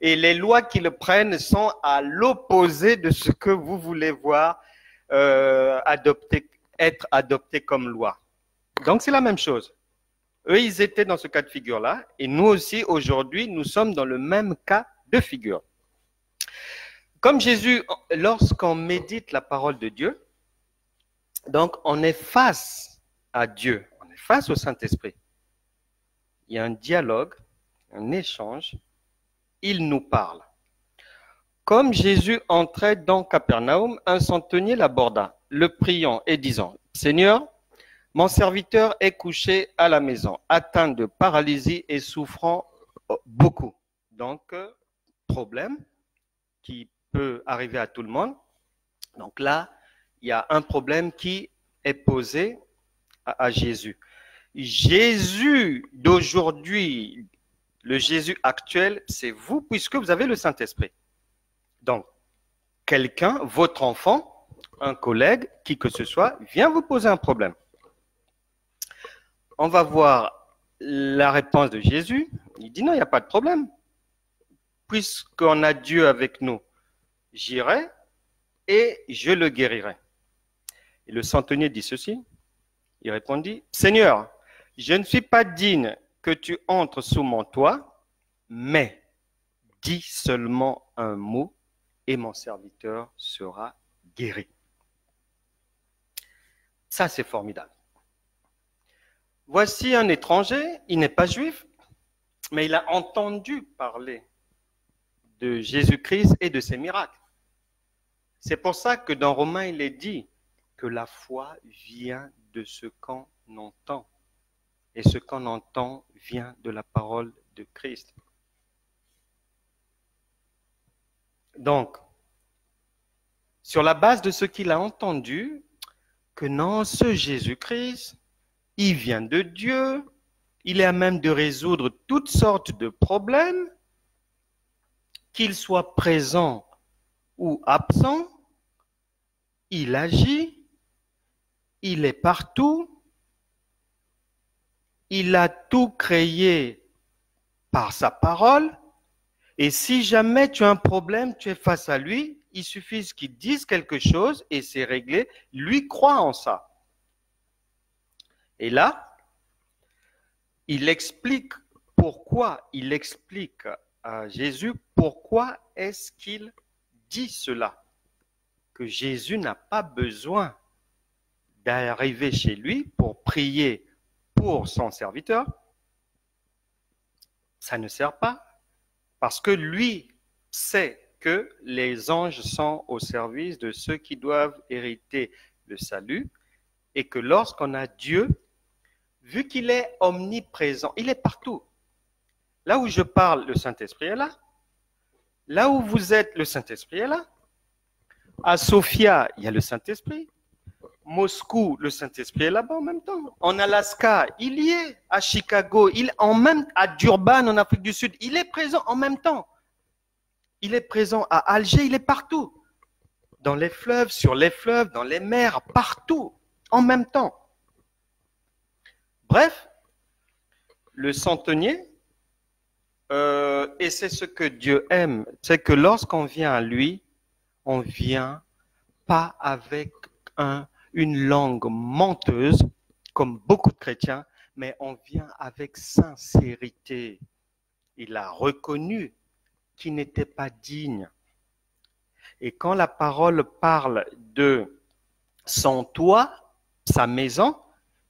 Et les lois qu'ils prennent sont à l'opposé de ce que vous voulez voir être adopté comme loi. Donc c'est la même chose. Eux, ils étaient dans ce cas de figure-là et nous aussi, aujourd'hui, nous sommes dans le même cas de figure. Comme Jésus, lorsqu'on médite la parole de Dieu, donc on est face à Dieu, on est face au Saint-Esprit. Il y a un dialogue, un échange, il nous parle. Comme Jésus entrait dans Capernaum, un centenier l'aborda, le priant et disant, « Seigneur, mon serviteur est couché à la maison, atteint de paralysie et souffrant beaucoup. » Donc, problème qui peut arriver à tout le monde. Donc là, il y a un problème qui est posé à Jésus. Jésus d'aujourd'hui, le Jésus actuel, c'est vous, puisque vous avez le Saint-Esprit. Donc, quelqu'un, votre enfant, un collègue, qui que ce soit, vient vous poser un problème. On va voir la réponse de Jésus. Il dit non, il n'y a pas de problème. Puisqu'on a Dieu avec nous, j'irai et je le guérirai. Et le centenier dit ceci. Il répondit, Seigneur, je ne suis pas digne que tu entres sous mon toit, mais dis seulement un mot et mon serviteur sera guéri. Ça, c'est formidable. Voici un étranger, il n'est pas juif, mais il a entendu parler de Jésus-Christ et de ses miracles. C'est pour ça que dans Romains, il est dit que la foi vient de ce qu'on entend. Et ce qu'on entend vient de la parole de Christ. Donc, sur la base de ce qu'il a entendu, que non, ce Jésus-Christ, il vient de Dieu, il est à même de résoudre toutes sortes de problèmes, qu'il soit présent ou absent, il agit, il est partout, il a tout créé par sa parole, et si jamais tu as un problème, tu es face à lui, il suffit qu'il dise quelque chose et c'est réglé, lui croit en ça. Et là, il explique à Jésus pourquoi est-ce qu'il dit cela. Que Jésus n'a pas besoin d'arriver chez lui pour prier pour son serviteur. Ça ne sert pas parce que lui sait que les anges sont au service de ceux qui doivent hériter le salut et que lorsqu'on a Dieu, vu qu'il est omniprésent, il est partout. Là où je parle, le Saint-Esprit est là. Là où vous êtes, le Saint-Esprit est là. À Sofia, il y a le Saint-Esprit. Moscou, le Saint-Esprit est là-bas en même temps. En Alaska, il y est. À Chicago, à Durban, en Afrique du Sud, il est présent en même temps. Il est présent à Alger, il est partout. Dans les fleuves, sur les fleuves, dans les mers, partout, en même temps. Bref, le centenier, et c'est ce que Dieu aime, c'est que lorsqu'on vient à lui, on vient pas avec une langue menteuse, comme beaucoup de chrétiens, mais on vient avec sincérité. Il a reconnu qu'il n'était pas digne. Et quand la parole parle de son toit, sa maison,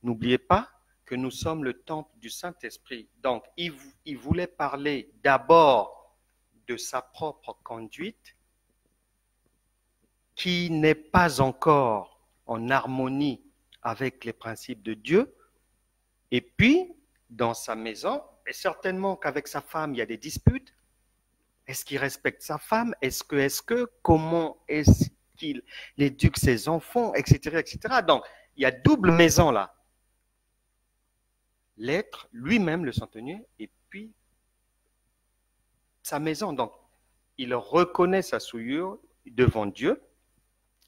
n'oubliez pas que nous sommes le temple du Saint-Esprit. Donc, il voulait parler d'abord de sa propre conduite, qui n'est pas encore en harmonie avec les principes de Dieu. Et puis, dans sa maison, et certainement qu'avec sa femme, il y a des disputes. Est-ce qu'il respecte sa femme? Comment est-ce qu'il éduque ses enfants, etc., etc. Donc, il y a double maison là. L'être lui-même, le centenier, et puis sa maison. Donc, il reconnaît sa souillure devant Dieu,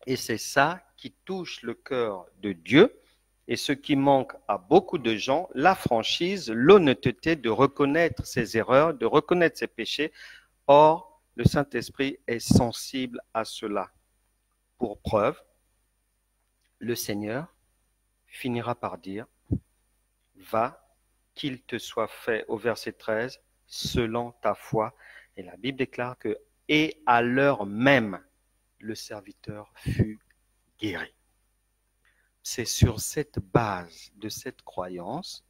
et c'est ça qui touche le cœur de Dieu, et ce qui manque à beaucoup de gens, la franchise, l'honnêteté de reconnaître ses erreurs, de reconnaître ses péchés. Or, le Saint-Esprit est sensible à cela. Pour preuve, le Seigneur finira par dire, va, qu'il te soit fait, au verset 13, selon ta foi. Et la Bible déclare que, et à l'heure même, le serviteur fut guéri. C'est sur cette base de cette croyance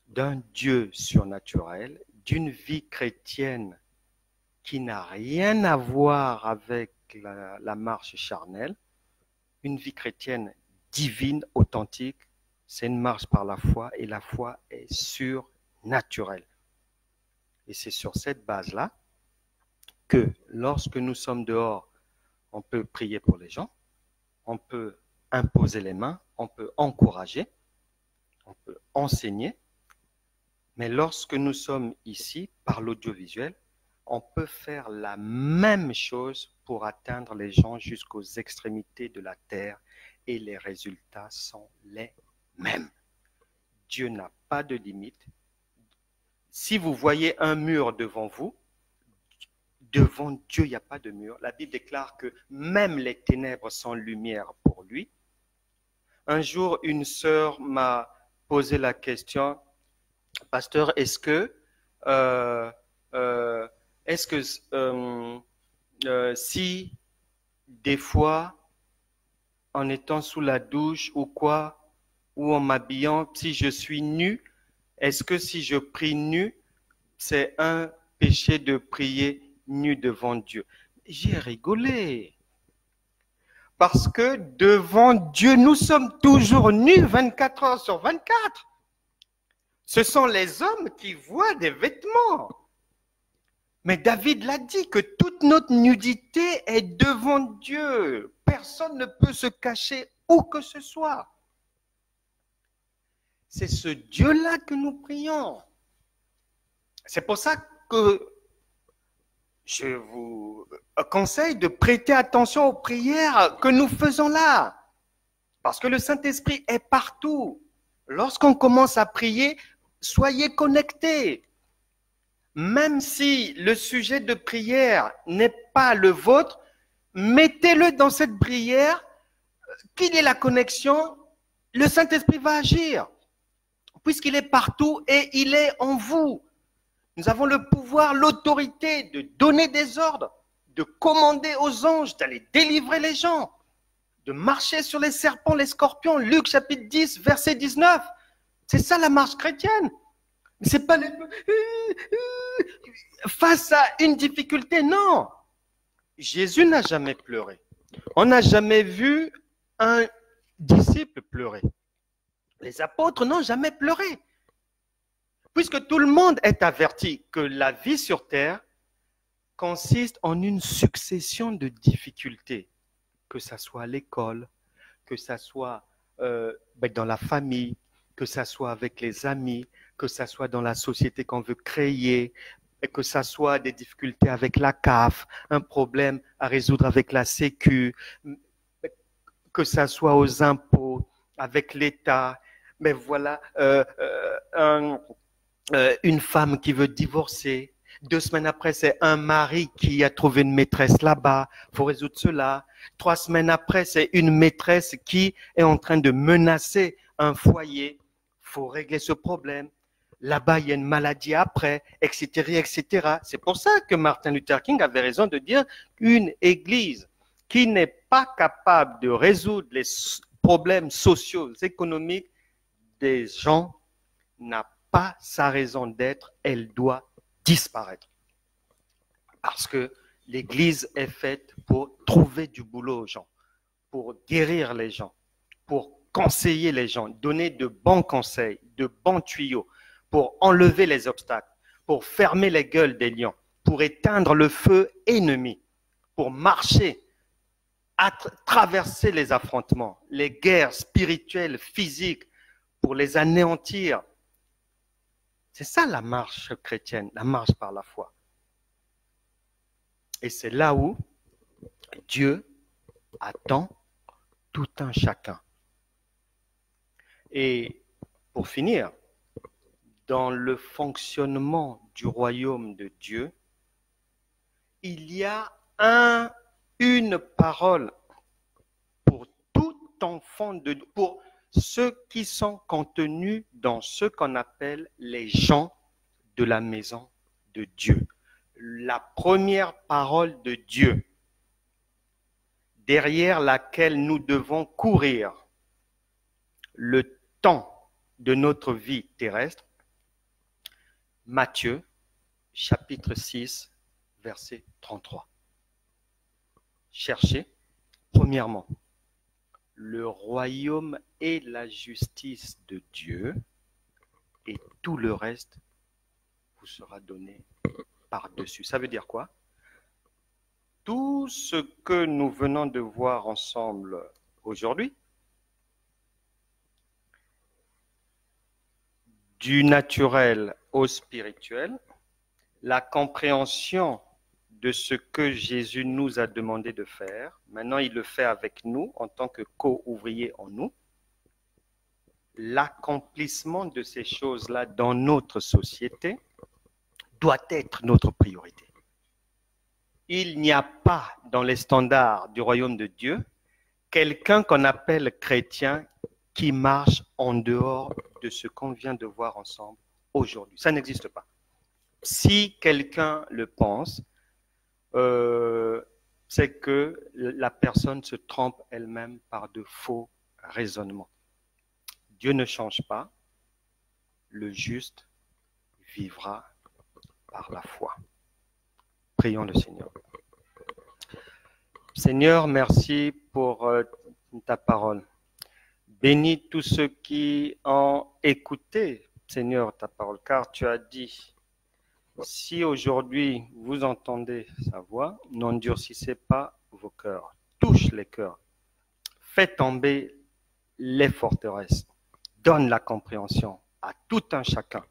d'un Dieu surnaturel, d'une vie chrétienne qui n'a rien à voir avec la marche charnelle, une vie chrétienne divine, authentique, c'est une marche par la foi et la foi est surnaturelle. Et c'est sur cette base-là que lorsque nous sommes dehors, on peut prier pour les gens, on peut imposer les mains, on peut encourager, on peut enseigner, mais lorsque nous sommes ici, par l'audiovisuel, on peut faire la même chose pour atteindre les gens jusqu'aux extrémités de la terre et les résultats sont les mêmes. Dieu n'a pas de limite. Si vous voyez un mur devant vous, devant Dieu, il n'y a pas de mur. La Bible déclare que même les ténèbres sont lumière pour lui. Un jour, une sœur m'a posé la question, pasteur, est-ce que si des fois, en étant sous la douche ou quoi, ou en m'habillant, si je suis nu, est-ce que si je prie nu, c'est un péché de prier nu devant Dieu? J'ai rigolé. Parce que devant Dieu, nous sommes toujours nus 24 heures sur 24. Ce sont les hommes qui voient des vêtements. Mais David l'a dit que toute notre nudité est devant Dieu. Personne ne peut se cacher où que ce soit. C'est ce Dieu-là que nous prions. C'est pour ça que je vous conseille de prêter attention aux prières que nous faisons là. Parce que le Saint-Esprit est partout. Lorsqu'on commence à prier, soyez connectés. Même si le sujet de prière n'est pas le vôtre, mettez-le dans cette prière, qu'il y ait la connexion, le Saint-Esprit va agir. Puisqu'il est partout et il est en vous. Nous avons le pouvoir, l'autorité de donner des ordres, de commander aux anges d'aller délivrer les gens, de marcher sur les serpents, les scorpions. Luc chapitre 10, verset 19. C'est ça la marche chrétienne. C'est pas face à une difficulté, non. Jésus n'a jamais pleuré. On n'a jamais vu un disciple pleurer. Les apôtres n'ont jamais pleuré. Puisque tout le monde est averti que la vie sur terre consiste en une succession de difficultés, que ça soit à l'école, que ça soit dans la famille, que ça soit avec les amis, que ça soit dans la société qu'on veut créer, et que ça soit des difficultés avec la CAF, un problème à résoudre avec la Sécu, que ça soit aux impôts, avec l'État. Mais voilà, une femme qui veut divorcer. 2 semaines après, c'est un mari qui a trouvé une maîtresse là-bas. Il faut résoudre cela. 3 semaines après, c'est une maîtresse qui est en train de menacer un foyer. Il faut régler ce problème. Là-bas, il y a une maladie après, etc., etc. C'est pour ça que Martin Luther King avait raison de dire qu'une église qui n'est pas capable de résoudre les problèmes sociaux, économiques des gens n'a pas sa raison d'être, elle doit disparaître. Parce que l'Église est faite pour trouver du boulot aux gens, pour guérir les gens, pour conseiller les gens, donner de bons conseils, de bons tuyaux, pour enlever les obstacles, pour fermer les gueules des lions, pour éteindre le feu ennemi, pour marcher, traverser les affrontements, les guerres spirituelles, physiques, pour les anéantir. C'est ça la marche chrétienne, la marche par la foi. Et c'est là où Dieu attend tout un chacun. Et pour finir, dans le fonctionnement du royaume de Dieu, il y a une parole pour tout enfant de Dieu, pour ceux qui sont contenus dans ce qu'on appelle les gens de la maison de Dieu. La première parole de Dieu, derrière laquelle nous devons courir le temps de notre vie terrestre. Matthieu, chapitre 6, verset 33. Cherchez, premièrement, le royaume et la justice de Dieu, et tout le reste vous sera donné par-dessus. Ça veut dire quoi? Tout ce que nous venons de voir ensemble aujourd'hui, du naturel au spirituel, la compréhension de ce que Jésus nous a demandé de faire. Maintenant, il le fait avec nous en tant que co-ouvrier en nous. L'accomplissement de ces choses-là dans notre société doit être notre priorité. Il n'y a pas dans les standards du royaume de Dieu quelqu'un qu'on appelle chrétien qui marche en dehors de ce qu'on vient de voir ensemble aujourd'hui. Ça n'existe pas. Si quelqu'un le pense, c'est que la personne se trompe elle-même par de faux raisonnements. Dieu ne change pas, le juste vivra par la foi. Prions le Seigneur. Seigneur, merci pour ta parole. Bénis tous ceux qui ont écouté, Seigneur, ta parole, car tu as dit, si aujourd'hui vous entendez sa voix, n'endurcissez pas vos cœurs, touche les cœurs, fais tomber les forteresses, donne la compréhension à tout un chacun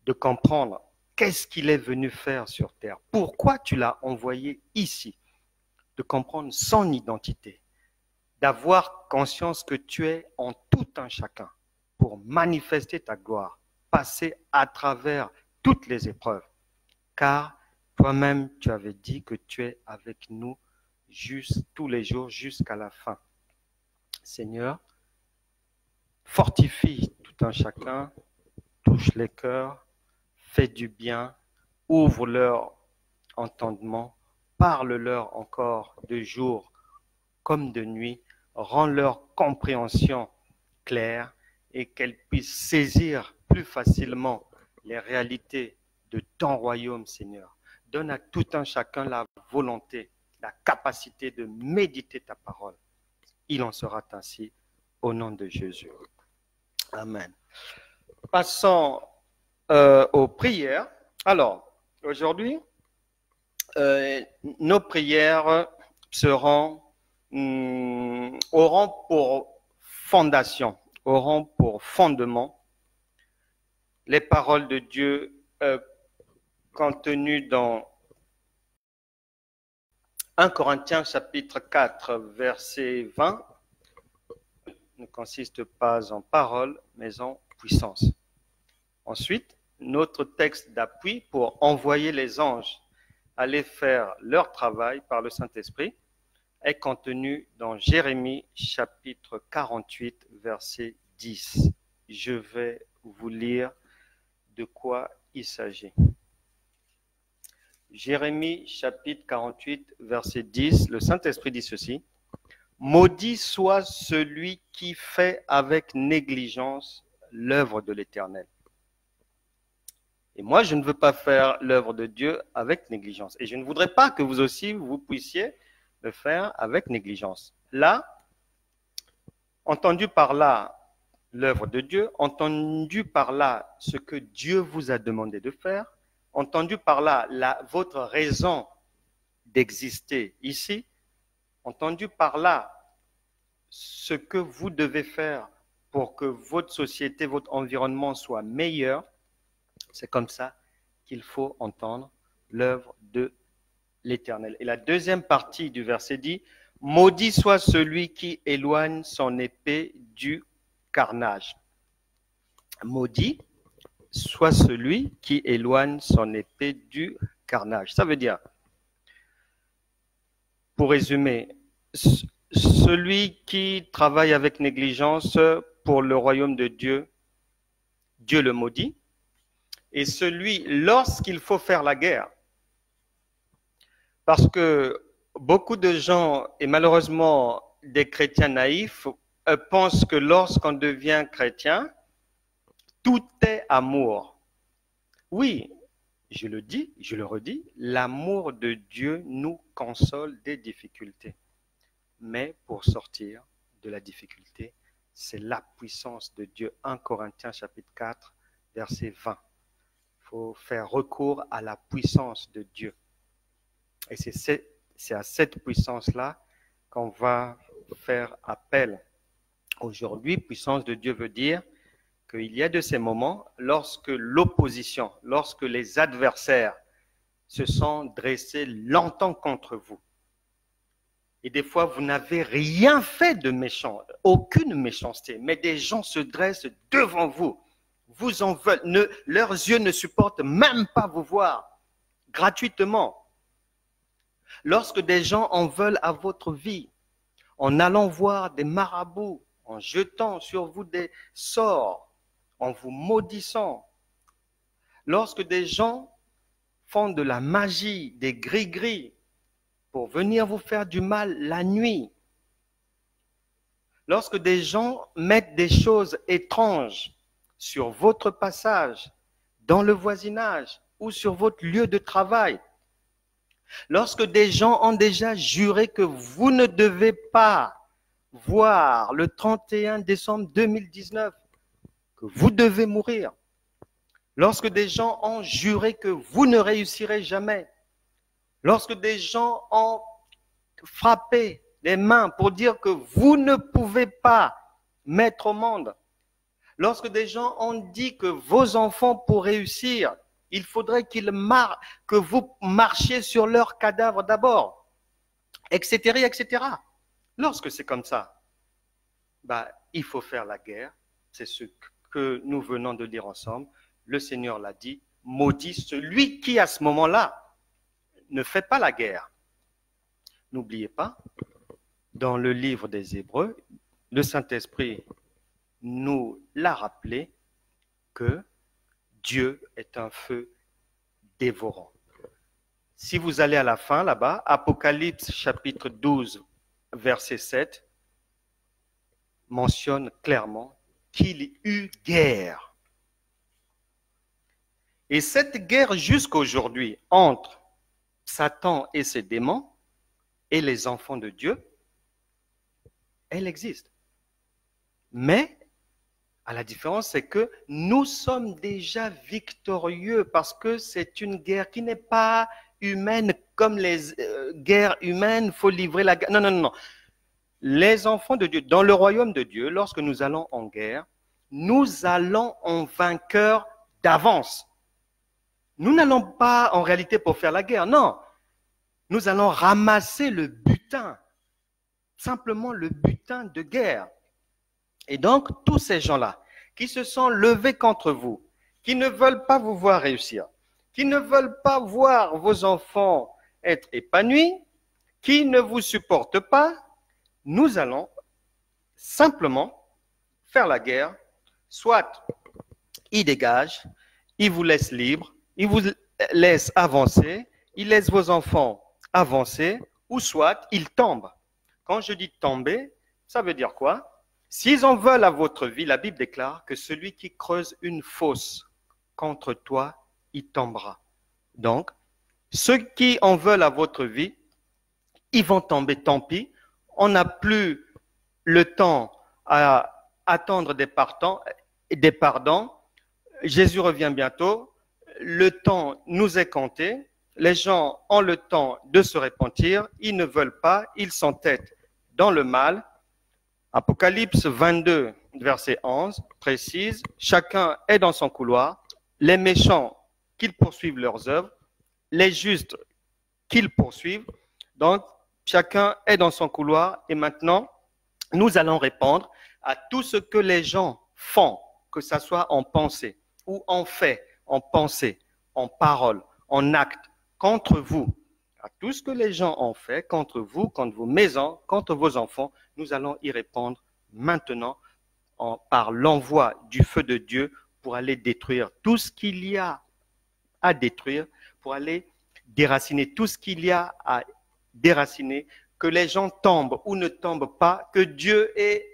de comprendre qu'est-ce qu'il est venu faire sur terre, pourquoi tu l'as envoyé ici, de comprendre son identité, d'avoir conscience que tu es en tout un chacun pour manifester ta gloire, passer à travers toutes les épreuves, car toi-même tu avais dit que tu es avec nous tous les jours jusqu'à la fin. Seigneur, fortifie tout un chacun, touche les cœurs, fais du bien, ouvre leur entendement, parle-leur encore de jour comme de nuit, rends leur compréhension claire et qu'elles puissent saisir plus facilement les réalités de ton royaume, Seigneur. Donne à tout un chacun la volonté, la capacité de méditer ta parole. Il en sera ainsi au nom de Jésus. Amen. Passons aux prières. Alors, aujourd'hui, nos prières auront pour fondation, auront pour fondement les paroles de Dieu contenues dans 1 Corinthiens chapitre 4, verset 20, ne consiste pas en paroles, mais en puissance. Ensuite, notre texte d'appui pour envoyer les anges aller faire leur travail par le Saint-Esprit est contenu dans Jérémie chapitre 48, verset 10. Je vais vous lire de quoi il s'agit. Jérémie chapitre 48, verset 10, le Saint-Esprit dit ceci. Maudit soit celui qui fait avec négligence l'œuvre de l'Éternel. Et moi, je ne veux pas faire l'œuvre de Dieu avec négligence. Et je ne voudrais pas que vous aussi, vous puissiez le faire avec négligence. Là, entendu par là l'œuvre de Dieu, entendu par là ce que Dieu vous a demandé de faire, entendu par là votre raison d'exister ici, entendu par là ce que vous devez faire pour que votre société, votre environnement soit meilleur, c'est comme ça qu'il faut entendre l'œuvre de l'Éternel. Et la deuxième partie du verset dit, « Maudit soit celui qui éloigne son épée du carnage. » Maudit soit celui qui éloigne son épée du carnage. Ça veut dire, pour résumer, celui qui travaille avec négligence pour le royaume de Dieu, Dieu le maudit. Et celui, lorsqu'il faut faire la guerre, parce que beaucoup de gens, et malheureusement des chrétiens naïfs, pensent que lorsqu'on devient chrétien, tout est amour. Oui, je le dis, je le redis, l'amour de Dieu nous console des difficultés. Mais pour sortir de la difficulté, c'est la puissance de Dieu. 1 Corinthiens chapitre 4, verset 20. Il faut faire recours à la puissance de Dieu. Et c'est à cette puissance-là qu'on va faire appel. Aujourd'hui, puissance de Dieu veut dire qu'il y a de ces moments lorsque l'opposition, lorsque les adversaires se sont dressés longtemps contre vous. Et des fois, vous n'avez rien fait de méchant, aucune méchanceté, mais des gens se dressent devant vous. Vous en veulent, leurs yeux ne supportent même pas vous voir gratuitement. Lorsque des gens en veulent à votre vie, en allant voir des marabouts, en jetant sur vous des sorts, en vous maudissant, lorsque des gens font de la magie, des gris-gris, pour venir vous faire du mal la nuit, lorsque des gens mettent des choses étranges sur votre passage, dans le voisinage ou sur votre lieu de travail, lorsque des gens ont déjà juré que vous ne devez pas voir le 31 décembre 2019, que vous devez mourir, lorsque des gens ont juré que vous ne réussirez jamais, lorsque des gens ont frappé les mains pour dire que vous ne pouvez pas mettre au monde, lorsque des gens ont dit que vos enfants, pour réussir, il faudrait que vous marchiez sur leur cadavre d'abord, etc., etc. Lorsque c'est comme ça, il faut faire la guerre. C'est ce que nous venons de dire ensemble. Le Seigneur l'a dit, maudit celui qui, à ce moment-là, ne fait pas la guerre. N'oubliez pas, dans le livre des Hébreux, le Saint-Esprit nous l'a rappelé que Dieu est un feu dévorant. Si vous allez à la fin, là-bas, Apocalypse chapitre 12, verset 7, mentionne clairement qu'il y eut guerre. Et cette guerre jusqu'à aujourd'hui entre Satan et ses démons et les enfants de Dieu, elle existe. Mais, à la différence, c'est que nous sommes déjà victorieux parce que c'est une guerre qui n'est pas humaine comme les guerres humaines, il faut livrer la guerre. Non, non, non, non. Les enfants de Dieu, dans le royaume de Dieu, lorsque nous allons en guerre, nous allons en vainqueur d'avance. Nous n'allons pas en réalité pour faire la guerre, non. Nous allons ramasser le butin, simplement le butin de guerre. Et donc, tous ces gens-là qui se sont levés contre vous, qui ne veulent pas vous voir réussir, qui ne veulent pas voir vos enfants être épanouis, qui ne vous supportent pas, nous allons simplement faire la guerre. Soit ils dégagent, ils vous laissent libre, ils vous laissent avancer, ils laissent vos enfants avancer, ou soit ils tombent. Quand je dis tomber, ça veut dire quoi? S'ils en veulent à votre vie, la Bible déclare que celui qui creuse une fosse contre toi, il tombera. Donc, ceux qui en veulent à votre vie, ils vont tomber, tant pis. On n'a plus le temps à attendre des pardons. Jésus revient bientôt. Le temps nous est compté. Les gens ont le temps de se repentir. Ils ne veulent pas. Ils s'entêtent dans le mal. Apocalypse 22, verset 11, précise, chacun est dans son couloir, les méchants qu'ils poursuivent leurs œuvres, les justes qu'ils poursuivent. Donc, chacun est dans son couloir et maintenant, nous allons répondre à tout ce que les gens font, que ce soit en pensée ou en fait, en pensée, en parole, en acte, contre vous. À tout ce que les gens ont fait contre vous, contre vos maisons, contre vos enfants, nous allons y répondre maintenant par l'envoi du feu de Dieu pour aller détruire tout ce qu'il y a à détruire, pour aller déraciner tout ce qu'il y a à déraciner, que les gens tombent ou ne tombent pas, que Dieu ait,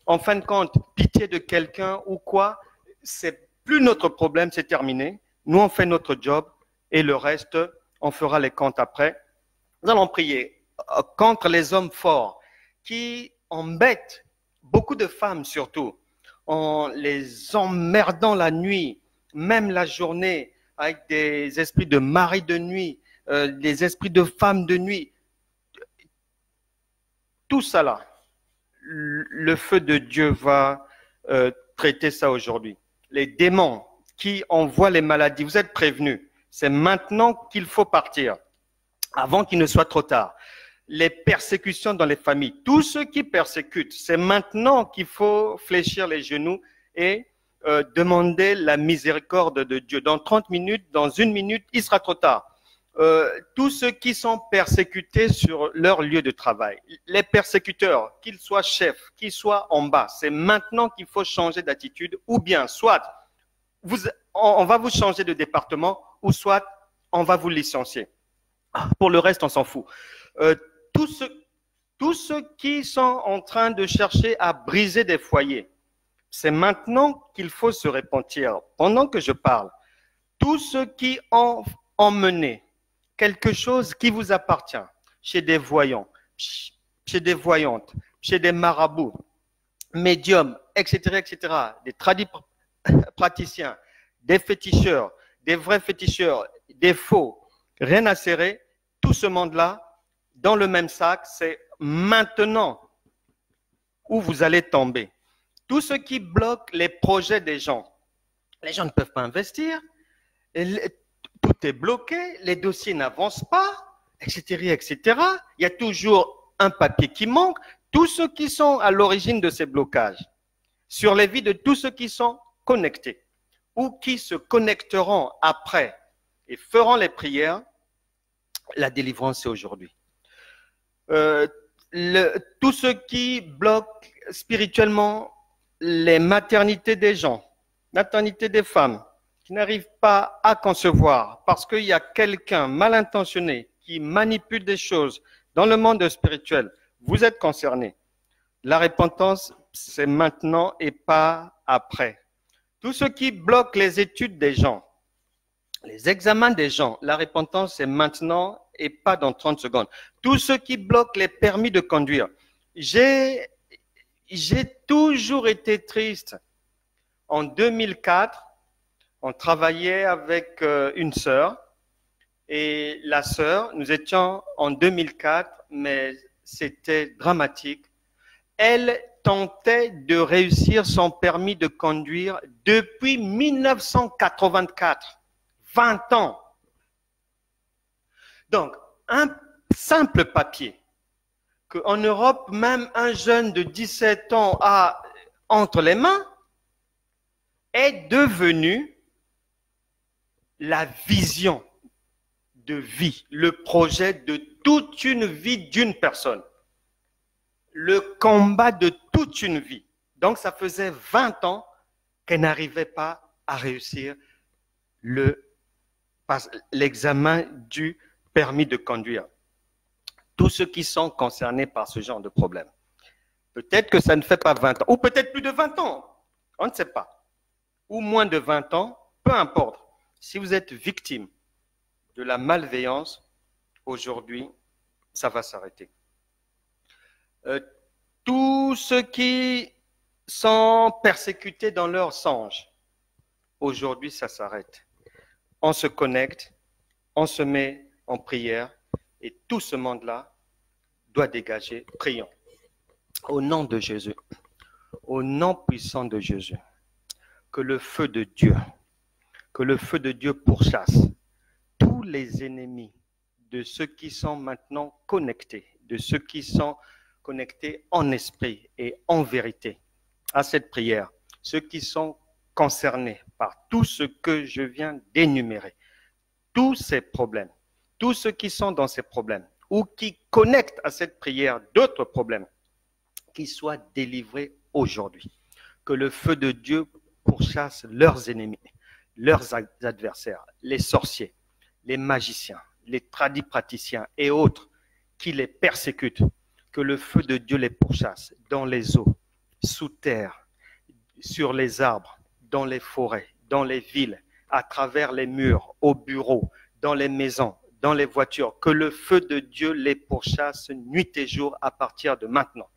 en fin de compte, pitié de quelqu'un ou quoi, c'est plus notre problème, c'est terminé. Nous, on fait notre job et le reste, on fera les comptes après. Nous allons prier contre les hommes forts qui embêtent beaucoup de femmes surtout, en les emmerdant la nuit, même la journée, avec des esprits de mari de nuit, des esprits de femmes de nuit. Tout ça là, le feu de Dieu va traiter ça aujourd'hui. Les démons qui envoient les maladies, vous êtes prévenus. C'est maintenant qu'il faut partir, avant qu'il ne soit trop tard. Les persécutions dans les familles, tous ceux qui persécutent, c'est maintenant qu'il faut fléchir les genoux et demander la miséricorde de Dieu. Dans 30 minutes, dans 1 minute, il sera trop tard. Tous ceux qui sont persécutés sur leur lieu de travail, les persécuteurs, qu'ils soient chefs, qu'ils soient en bas, c'est maintenant qu'il faut changer d'attitude, ou bien soit on va vous changer de département, ou soit on va vous licencier. Pour le reste, on s'en fout. Tous ceux qui sont en train de chercher à briser des foyers, c'est maintenant qu'il faut se repentir. Pendant que je parle, tous ceux qui ont emmené quelque chose qui vous appartient, chez des voyants, chez des voyantes, chez des marabouts, médiums, etc., etc., des praticiens, des féticheurs, des vrais féticheurs, des faux, rien à serrer, tout ce monde-là, dans le même sac, c'est maintenant où vous allez tomber. Tout ce qui bloque les projets des gens. Les gens ne peuvent pas investir, tout est bloqué, les dossiers n'avancent pas, etc., etc. Il y a toujours un papier qui manque. Tous ceux qui sont à l'origine de ces blocages, sur les vies de tous ceux qui sont connectés ou qui se connecteront après et feront les prières, la délivrance c'est aujourd'hui. Tous ceux qui bloquent spirituellement les maternités des gens, maternité des femmes, qui n'arrivent pas à concevoir parce qu'il y a quelqu'un mal intentionné qui manipule des choses dans le monde spirituel, vous êtes concernés. La repentance, c'est maintenant et pas après. Tous ceux qui bloquent les études des gens, Les examens des gens, la repentance, c'est maintenant et pas dans 30 secondes. Tout ce qui bloque les permis de conduire. J'ai toujours été triste. En 2004, on travaillait avec une sœur. Et la sœur, nous étions en 2004, mais c'était dramatique. Elle tentait de réussir son permis de conduire depuis 1984. 20 ans. Donc, un simple papier qu'en Europe, même un jeune de 17 ans a entre les mains est devenu la vision de vie, le projet de toute une vie d'une personne, le combat de toute une vie. Donc, ça faisait 20 ans qu'elle n'arrivait pas à réussir l'examen du permis de conduire. Tous ceux qui sont concernés par ce genre de problème. Peut-être que ça ne fait pas 20 ans, ou peut-être plus de 20 ans, on ne sait pas. Ou moins de 20 ans, peu importe. Si vous êtes victime de la malveillance, aujourd'hui, ça va s'arrêter. Tous ceux qui sont persécutés dans leurs songes, aujourd'hui, ça s'arrête. On se connecte, on se met en prière et tout ce monde-là doit dégager. Prions. Au nom de Jésus, au nom puissant de Jésus, que le feu de Dieu pourchasse tous les ennemis de ceux qui sont maintenant connectés, de ceux qui sont connectés en esprit et en vérité à cette prière, ceux qui sont concernés par tout ce que je viens d'énumérer, tous ces problèmes, tous ceux qui sont dans ces problèmes ou qui connectent à cette prière d'autres problèmes, qu'ils soient délivrés aujourd'hui. Que le feu de Dieu pourchasse leurs ennemis, leurs adversaires, les sorciers, les magiciens, les tradipraticiens et autres qui les persécutent. Que le feu de Dieu les pourchasse dans les eaux, sous terre, sur les arbres, dans les forêts, dans les villes, à travers les murs, au bureau, dans les maisons, dans les voitures. Que le feu de Dieu les pourchasse nuit et jour à partir de maintenant.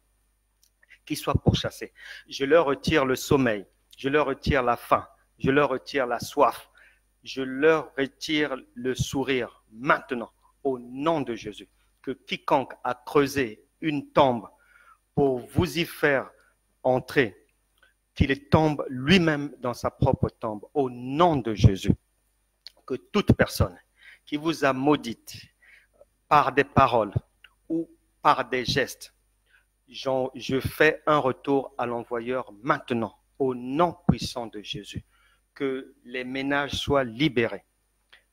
Qu'ils soient pourchassés. Je leur retire le sommeil, je leur retire la faim, je leur retire la soif, je leur retire le sourire maintenant, au nom de Jésus. Que quiconque a creusé une tombe pour vous y faire entrer, qu'il tombe lui-même dans sa propre tombe, au nom de Jésus. Que toute personne qui vous a maudite par des paroles ou par des gestes, je fais un retour à l'envoyeur maintenant, au nom puissant de Jésus. Que les ménages soient libérés,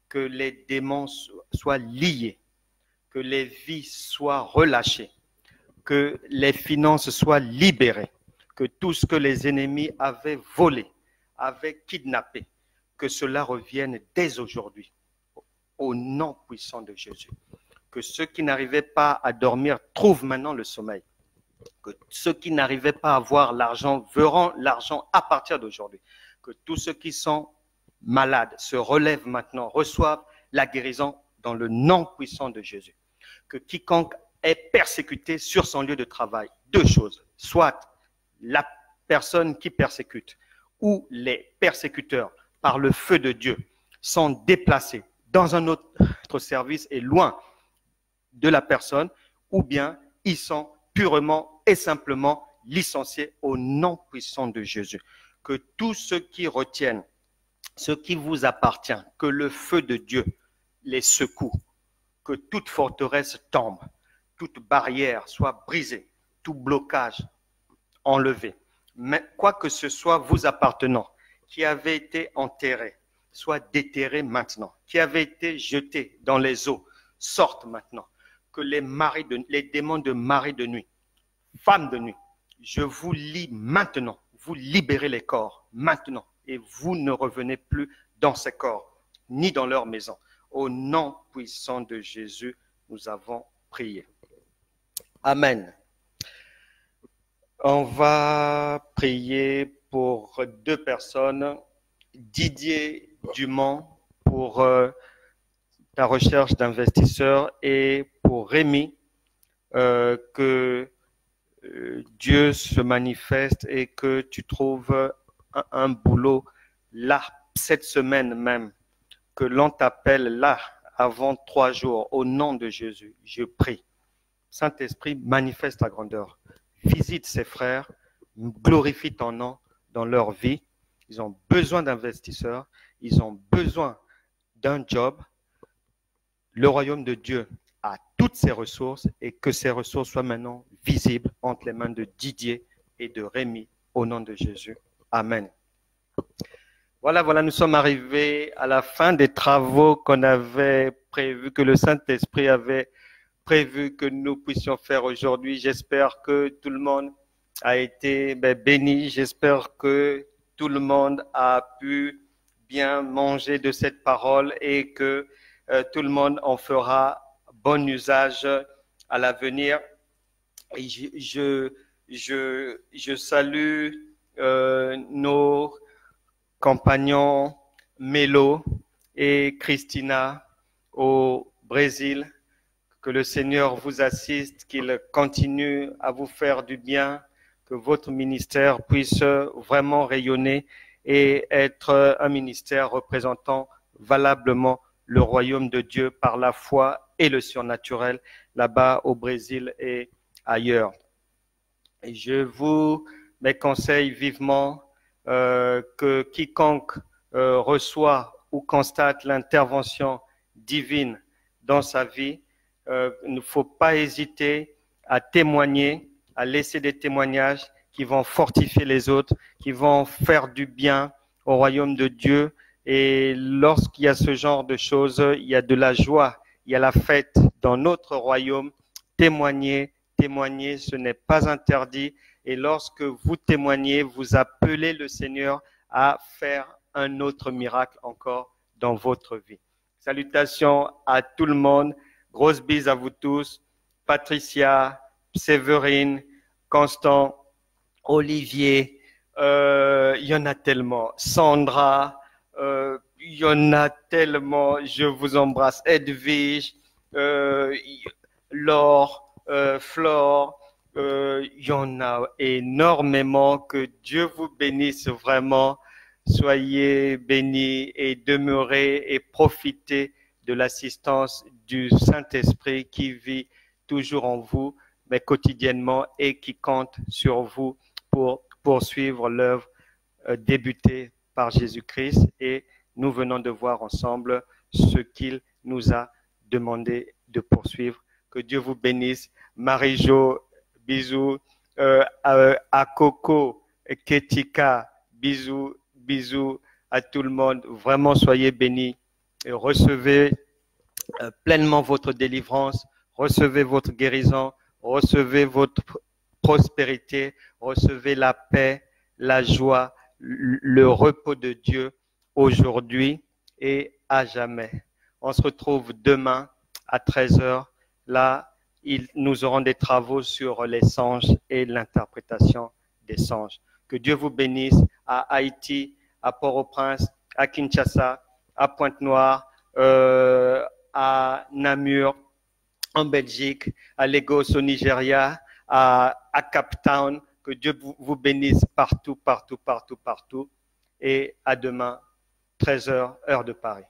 que les démons soient liés, que les vies soient relâchées, que les finances soient libérées, que tout ce que les ennemis avaient volé, avaient kidnappé, que cela revienne dès aujourd'hui, au nom puissant de Jésus. Que ceux qui n'arrivaient pas à dormir trouvent maintenant le sommeil. Que ceux qui n'arrivaient pas à avoir l'argent verront l'argent à partir d'aujourd'hui. Que tous ceux qui sont malades se relèvent maintenant, reçoivent la guérison dans le nom puissant de Jésus. Que quiconque est persécuté sur son lieu de travail, deux choses, soit la personne qui persécute ou les persécuteurs par le feu de Dieu sont déplacés dans un autre service et loin de la personne, ou bien ils sont purement et simplement licenciés au nom puissant de Jésus. Que tous ceux qui retiennent ce qui vous appartient, que le feu de Dieu les secoue, que toute forteresse tombe, toute barrière soit brisée, tout blocage enlevé. Mais quoi que ce soit vous appartenant, qui avait été enterré, soit déterré maintenant, qui avait été jeté dans les eaux, sortent maintenant. Que les démons de mari de nuit, femmes de nuit, je vous lie maintenant, vous libérez les corps maintenant et vous ne revenez plus dans ces corps, ni dans leur maison. Au nom puissant de Jésus, nous avons prié. Amen. On va prier pour deux personnes. Didier Dumont pour ta recherche d'investisseurs et pour Rémi, que Dieu se manifeste et que tu trouves un boulot là, cette semaine même, que l'on t'appelle là, avant 3 jours, au nom de Jésus. Je prie. Saint-Esprit, manifeste ta grandeur. Visite ces frères, glorifie ton nom dans leur vie. Ils ont besoin d'investisseurs, ils ont besoin d'un job. Le royaume de Dieu a toutes ses ressources et que ces ressources soient maintenant visibles entre les mains de Didier et de Rémi, au nom de Jésus. Amen. Voilà, nous sommes arrivés à la fin des travaux qu'on avait prévus, que le Saint-Esprit avait prévu que nous puissions faire aujourd'hui. J'espère que tout le monde a été béni. J'espère que tout le monde a pu bien manger de cette parole et que tout le monde en fera bon usage à l'avenir. Et je salue nos compagnons Mélo et Christina au Brésil. Que le Seigneur vous assiste, qu'il continue à vous faire du bien, que votre ministère puisse vraiment rayonner et être un ministère représentant valablement le royaume de Dieu par la foi et le surnaturel là-bas au Brésil et ailleurs. Et je vous conseille vivement que quiconque reçoit ou constate l'intervention divine dans sa vie, il ne faut pas hésiter à témoigner, à laisser des témoignages qui vont fortifier les autres, qui vont faire du bien au royaume de Dieu. Et lorsqu'il y a ce genre de choses, il y a de la joie, il y a la fête dans notre royaume. Témoignez, ce n'est pas interdit. Et lorsque vous témoignez, vous appelez le Seigneur à faire un autre miracle encore dans votre vie. Salutations à tout le monde. Grosse bise à vous tous. Patricia, Séverine, Constant, Olivier, il y en a tellement. Sandra, il y en a tellement. Je vous embrasse. Edwige, Laure, Flore, il y en a énormément. Que Dieu vous bénisse vraiment. Soyez bénis et demeurez et profitez de l'assistance du Saint-Esprit qui vit toujours en vous, mais quotidiennement, et qui compte sur vous pour poursuivre l'œuvre débutée par Jésus-Christ. Et nous venons de voir ensemble ce qu'il nous a demandé de poursuivre. Que Dieu vous bénisse. Marie-Jo, bisous. À Coco, Ketika, bisous à tout le monde. Vraiment, soyez bénis et recevez pleinement votre délivrance, recevez votre guérison, recevez votre prospérité, recevez la paix, la joie, le repos de Dieu aujourd'hui et à jamais. On se retrouve demain à 13 heures. Là, nous aurons des travaux sur les songes et l'interprétation des songes. Que Dieu vous bénisse à Haïti, à Port-au-Prince, à Kinshasa, à Pointe-Noire, à Namur, en Belgique, à Lagos au Nigeria, à Cape Town. Que Dieu vous bénisse partout. Et à demain, 13 heures, heure de Paris.